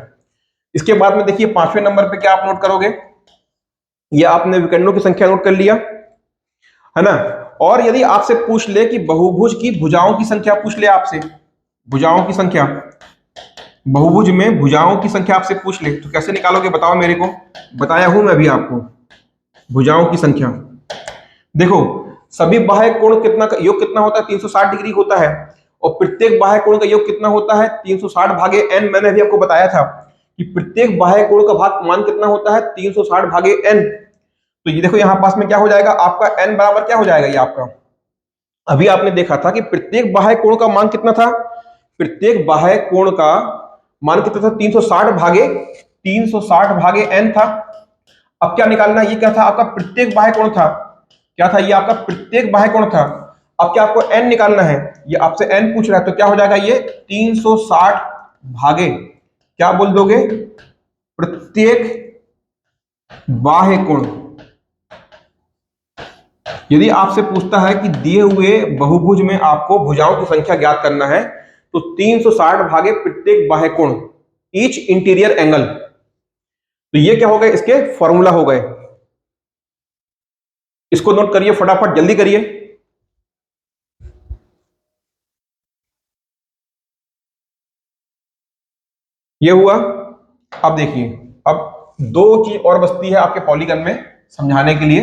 इसके बाद में देखिए 5वें नंबर पे क्या आप नोट करोगे, ये आपने विकर्णों की संख्या नोट कर लिया है ना। और यदि आपसे पूछ ले कि बहुभुज की भुजाओं की संख्या पूछ ले आपसे, भुजाओं की संख्या, बहुभुज में भुजाओं की संख्या आपसे पूछ ले, तो कैसे निकालोगे बताओ मेरे को, बताया हूं मैं अभी आपको भुजाओं की संख्या। देखो सभी बाह्य कोण कितना का योग कितना होता है, 360 डिग्री होता है, और प्रत्येक बाह्य कोण का योग कितना होता है, 360 भागे n। मैंने अभी आपको बताया था कि प्रत्येक बाह्य कोण का भाग मान कितना होता है, 360 भागे n। तो ये देखो यहां पास में क्या हो जाएगा, आपका n बराबर क्या हो जाएगा, ये आपका अभी आपने देखा था कि प्रत्येक बाह्य कोण का मान कितना था, प्रत्येक बाह्य कोण का मान कितना था, 360 भागे n था। अब क्या निकालना है, ये क्या था आपका प्रत्येक बाह्य कोण था, क्या था ये आपका प्रत्येक बाह्य कोण था। अब क्या आपको n निकालना है, ये आपसे n पूछ रहा है, तो क्या हो जाएगा ये 360 भागे क्या बोल दोगे, प्रत्येक बाह्य कोण। यदि आपसे पूछता है कि दिए हुए बहुभुज में आपको भुजाओं की संख्या ज्ञात करना है, तो 360 भागे प्रत्येक बाह्य कोण, ईच इंटीरियर एंगल। तो ये क्या हो गए, इसके फॉर्मूला हो गए, इसको नोट करिए फटाफट, जल्दी करिए। ये हुआ। अब देखिए, अब दो चीज और बचती है आपके पॉलीगन में समझाने के लिए।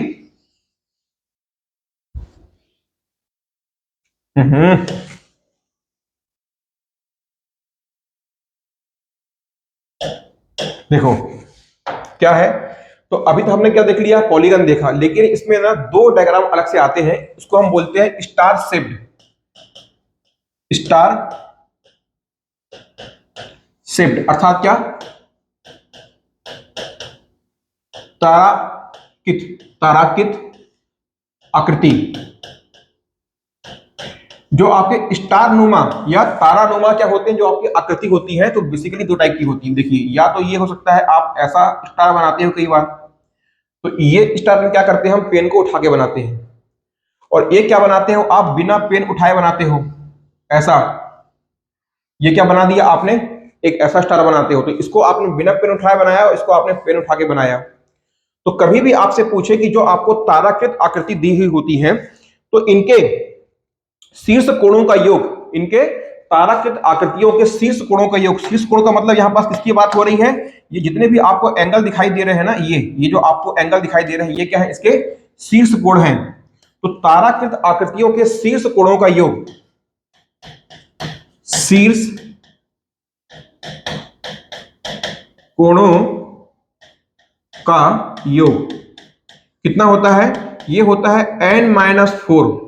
देखो क्या है, तो अभी तो हमने क्या देख लिया, पॉलीगन देखा, लेकिन इसमें ना दो डायग्राम अलग से आते हैं, इसको हम बोलते हैं स्टार शेप्ड, स्टार शेप्ड अर्थात क्या, ताराकित आकृति। जो आपके स्टार नुमा या तारा नुमा क्या होते हैं, जो आपकी आकृति होती है, तो बेसिकली दो टाइप की होती है। देखिए या तो ये हो सकता है, आप ऐसा स्टार बनाते हो कई बार, तो ये स्टार में क्या करते हैं, हम पेन को उठा के बनाते हैं, और ये क्या बनाते हो, आप बिना पेन उठाए बनाते हो, ऐसा। ये क्या बना दिया आपने, एक ऐसा स्टार बनाते हो, तो इसको आपने बिना पेन उठाए बनाया और इसको आपने पेन उठा के बनाया। तो कभी भी आपसे पूछे कि जो आपको ताराकृत आकृति दी हुई होती है, तो इनके शीर्ष कोणों का योग, इनके ताराकृत आकृतियों के शीर्ष कोणों का योग, शीर्ष कोण का मतलब यहां पास किसकी बात हो रही है, ये जितने भी आपको एंगल दिखाई दे रहे हैं ना, ये जो आपको एंगल दिखाई दे रहे हैं, ये क्या है, इसके शीर्ष कोण हैं। तो ताराकृत आकृतियों के शीर्ष कोणों का योग, शीर्ष कोणों का योग कितना होता है, ये होता है n-4।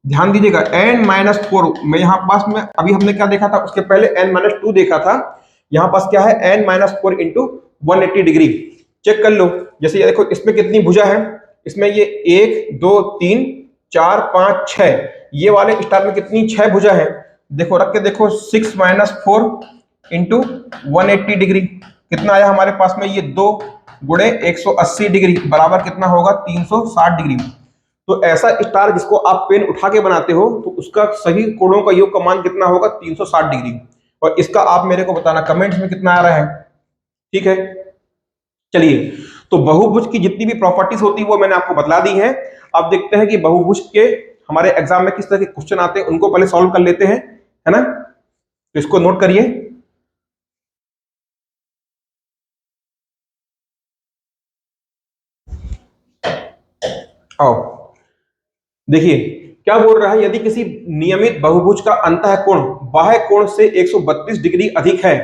ध्यान दीजिएगा n-4। मैं यहां पास में अभी हमने क्या देखा था, उसके पहले n-2 देखा था, यहां पास क्या है n-4 इंटू 180 डिग्री। चेक कर लो, जैसे ये देखो इसमें कितनी भुजा है, इसमें ये 1 2 3 4 5 6, ये वाले स्टार में कितनी 6 भुजा है, देखो रख के देखो, 6-4 इंटू 180 डिग्री कितना आया हमारे पास में, ये 2 गुणे 180 डिग्री बराबर कितना होगा, 360 डिग्री। तो ऐसा स्टार जिसको आप पेन उठा के बनाते हो तो उसका सही कोणों का योग का मान कितना होगा, 360 डिग्री। और इसका आप मेरे को बताना कमेंट्स में कितना आ रहा है, ठीक है। चलिए, तो बहुभुज की जितनी भी प्रॉपर्टीज होती है वो मैंने आपको बतला दी है। अब देखते हैं कि बहुभुज के हमारे एग्जाम में किस तरह के क्वेश्चन आते हैं, उनको पहले सॉल्व कर लेते हैं, है ना। तो इसको नोट करिए। आओ देखिए क्या बोल रहा है, यदि किसी नियमित बहुभुज का अंतः कोण बाह्य कोण से 132 डिग्री अधिक है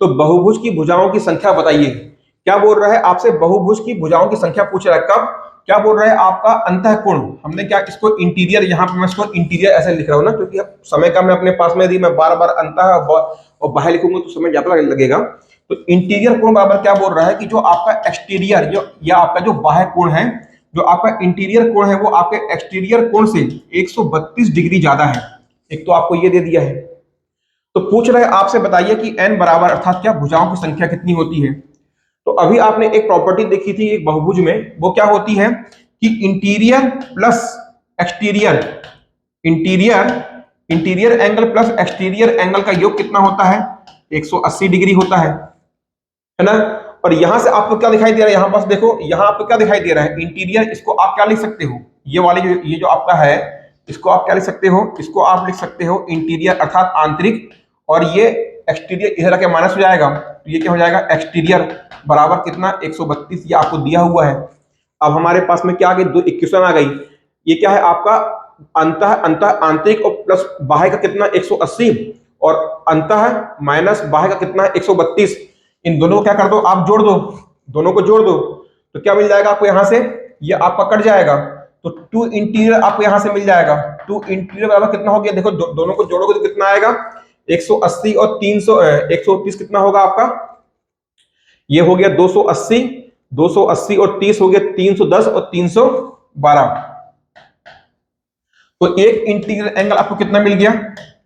तो बहुभुज की भुजाओं की संख्या बताइए। क्या बोल रहा है आपसे, बहुभुज की भुजाओं की संख्या पूछ रहा है, कब, क्या बोल रहा है आपका अंतः कोण। हमने क्या इसको इंटीरियर, यहां पे मैं इसको इंटीरियर ऐसे लिख रहा हूं ना, क्योंकि अब समय का मैं अपने पास में, यदि मैं बार बार अंतः और बाह्य लिखूंगा तो समय ज्यादा लगेगा। तो इंटीरियर कोण बराबर क्या बोल रहा है कि जो आपका एक्सटीरियर जो या आपका जो बाह्य कोण है, जो आपका इंटीरियर कोण है वो आपके एक्सटीरियर कोण से 132 डिग्री ज्यादा है। एक तो आपको ये दे दिया है। तो पूछ रहे आपसे बताइए कि n बराबर अर्थात क्या भुजाओं की संख्या कितनी होती है। तो अभी आपने एक प्रॉपर्टी देखी थी एक बहुभुज में, वो क्या होती है कि interior plus exterior, interior interior angle plus exterior angle का योग कितना होता है, 180 डिग्री होता है ना। और यहां से आपको क्या दिखाई दे रहा है, यहां पास देखो, यहां आपको क्या दिखाई दे रहा है, इंटीरियर, इसको आप क्या लिख सकते हो, ये वाले ये जो आपका है, इसको आप क्या लिख सकते हो, इसको आप लिख सकते हो इंटीरियर अर्थात आंतरिक, और ये एक्सटीरियर इधर आके माइनस हो जाएगा, तो ये क्या हो जाएगा, एक्सटीरियर बराबर कितना, 132, ये आपको दिया हुआ है। अब हमारे पास में क्या आ गई, दो इक्वेशन आ गई। ये क्या है आपका अंतः अंतः आंतरिक और प्लस बाह्य का कितना 180, और अंतः माइनस बाह्य का कितना 132। इन दोनों को क्या कर दो, आप जोड़ दो, दोनों को जोड़ दो, तो क्या मिल जाएगा आपको यहां से, ये आपका कट जाएगा, तो टू इंटीरियर आपको यहां से मिल जाएगा। टू इंटीरियर बराबर कितना हो गया, देखो दोनों को जोड़ोगे तो कितना आएगा, 180 और 300 130 कितना होगा आपका, ये हो गया 280, 280 और 30 हो गया 310 और 312। तो एक इंटीरियर एंगल आपको कितना मिल गया,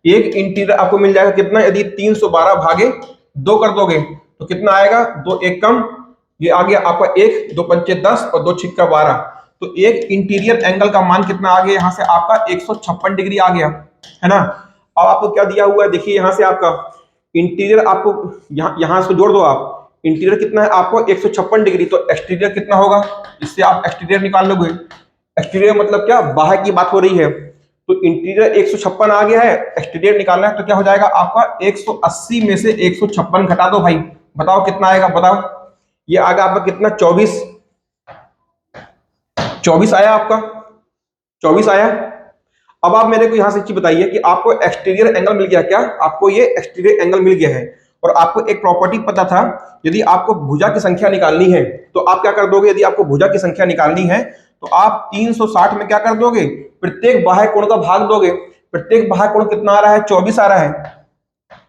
एक इंटीरियर आपको मिल जाएगा कितना, यदि 312 भागे 2 कर दोगे तो कितना आएगा, 2 एक कम, ये आ गया आपका 1, 2 पंचे 10 और 2 छिक्का 12। तो एक इंटीरियर एंगल का मान कितना आ गया, यहां से आपका 156 डिग्री आ गया, है ना। अब आपको क्या दिया हुआ है, देखिए यहां से आपका इंटीरियर, आपको यहां से जोड़ दो आप, इंटीरियर कितना है आपको 156 डिग्री, तो एक्सटीरियर कितना होगा, इससे आप एक्सटीरियर निकाल लोगे। एक्सटीरियर मतलब क्या, बाहर की बात हो रही है, तो इंटीरियर 156 आ गया है, एक्सटीरियर निकालना है, तो क्या हो जाएगा आपका 180 में से 156 घटा दो भाई, बताओ कितना आएगा, बताओ। ये आएगा आपका कितना, 24, 24 आया आपका, 24 आया। अब आप मेरे को यहां से चीज बताइए कि आपको एक्सटीरियर एंगल मिल गया क्या, आपको ये एक्सटीरियर एंगल मिल गया है, और आपको एक प्रॉपर्टी पता था, यदि आपको भुजा की संख्या निकालनी है तो आप क्या कर दोगे, यदि आपको भुजा की संख्या निकालनी है तो आप 360 में क्या कर दोगे, प्रत्येक बाह्य कोण का भाग दोगे। प्रत्येक बाह्य कोण कितना आ रहा है, 24 आ रहा है,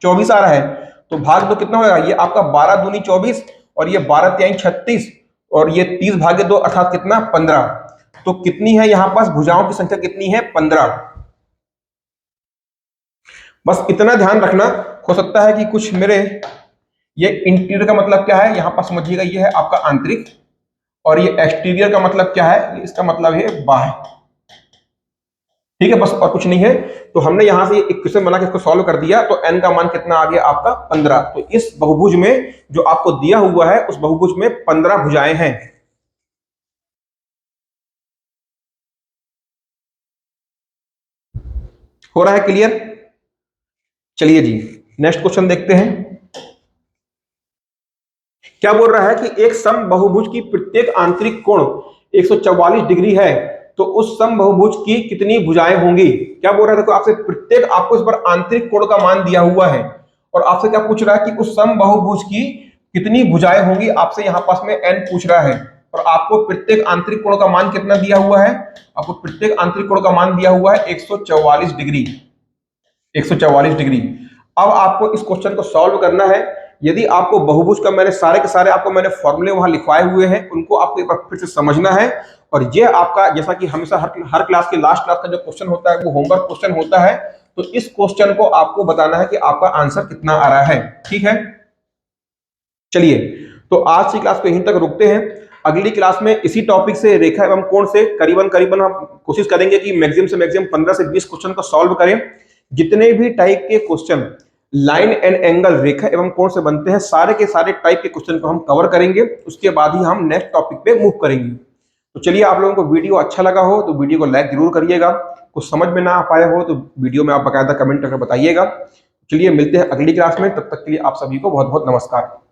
24 आ रहा है, तो भाग दो कितना होगा, ये आपका 12 दूनी 24 और ये 12 तिहाई 36 और ये 30 भागे 2 अर्थात कितना, 15। तो कितनी है यहां पास भुजाओं की संख्या कितनी है, 15। बस इतना ध्यान रखना, हो सकता है कि कुछ मेरे, ये इंटीरियर का मतलब क्या है, यहां पर समझिएगा, ये है आपका आंतरिक, और ये एक्सटीरियर का मतलब क्या है, इसका मतलब है बाह्य, ठीक है, बस और कुछ नहीं है। तो हमने यहां से एक क्वेश्चन बना के इसको सॉल्व कर दिया, तो n का मान कितना आ गया आपका, 15। तो इस बहुभुज में जो आपको दिया हुआ है उस बहुभुज में 15 भुजाएं हैं। हो रहा है क्लियर। चलिए जी, नेक्स्ट क्वेश्चन देखते हैं। क्या बोल रहा है कि एक सम बहुभुज की प्रत्येक आंतरिक कोण 144 डिग्री है, तो उस सम बहुभुज की कितनी भुजाएं होंगी। क्या बोल रहा है, देखो आपसे प्रत्येक, आपको इस पर आंतरिक कोण का मान दिया हुआ है, और आपसे क्या पूछ रहा है कि उस सम बहुभुज की कितनी भुजाएं होंगी, आपसे यहां पास में n पूछ रहा है, और आपको प्रत्येक आंतरिक कोण का मान कितना दिया हुआ है, आपको प्रत्येक आंतरिक कोण का मान दिया हुआ है 144 डिग्री, 144 डिग्री। अब आपको इस क्वेश्चन को सॉल्व करना है। यदि आपको बहुभुज का मैंने सारे के सारे आपको मैंने फॉर्मूले वहां लिखवाए हुए हैं, उनको आपको एक बार फिर से समझना है। और ये आपका, जैसा कि हमेशा हर क्लास के लास्ट क्लास का जो क्वेश्चन होता है वो होमवर्क क्वेश्चन होता है, तो इस क्वेश्चन को आपको बताना है कि आपका आंसर कितना आ रहा है, ठीक है। चलिए, तो आज की क्लास को यहीं तक रुकते हैं। अगली क्लास में इसी टॉपिक से रेखा एवं कोण से करीबन करीबन हम कोशिश करेंगे कि मैक्सिमम से मैक्सिमम 15 से 20 क्वेश्चन को सॉल्व करें। जितने भी टाइप के क्वेश्चन लाइन एंड एंगल रेखा एवं कोण से बनते हैं, सारे के सारे टाइप के क्वेश्चन को हम कवर करेंगे। उसके बाद ही हम नेक्स्ट टॉपिक पे मूव करेंगे। तो चलिए, आप लोगों को वीडियो अच्छा लगा हो तो वीडियो को लाइक जरूर करिएगा। कुछ समझ में ना आ पाया हो तो वीडियो में आप बकायदा कमेंट करके बताइएगा। चलिए मिलते हैं अगली क्लास में, तब तक के लिए आप सभी को बहुत बहुत नमस्कार।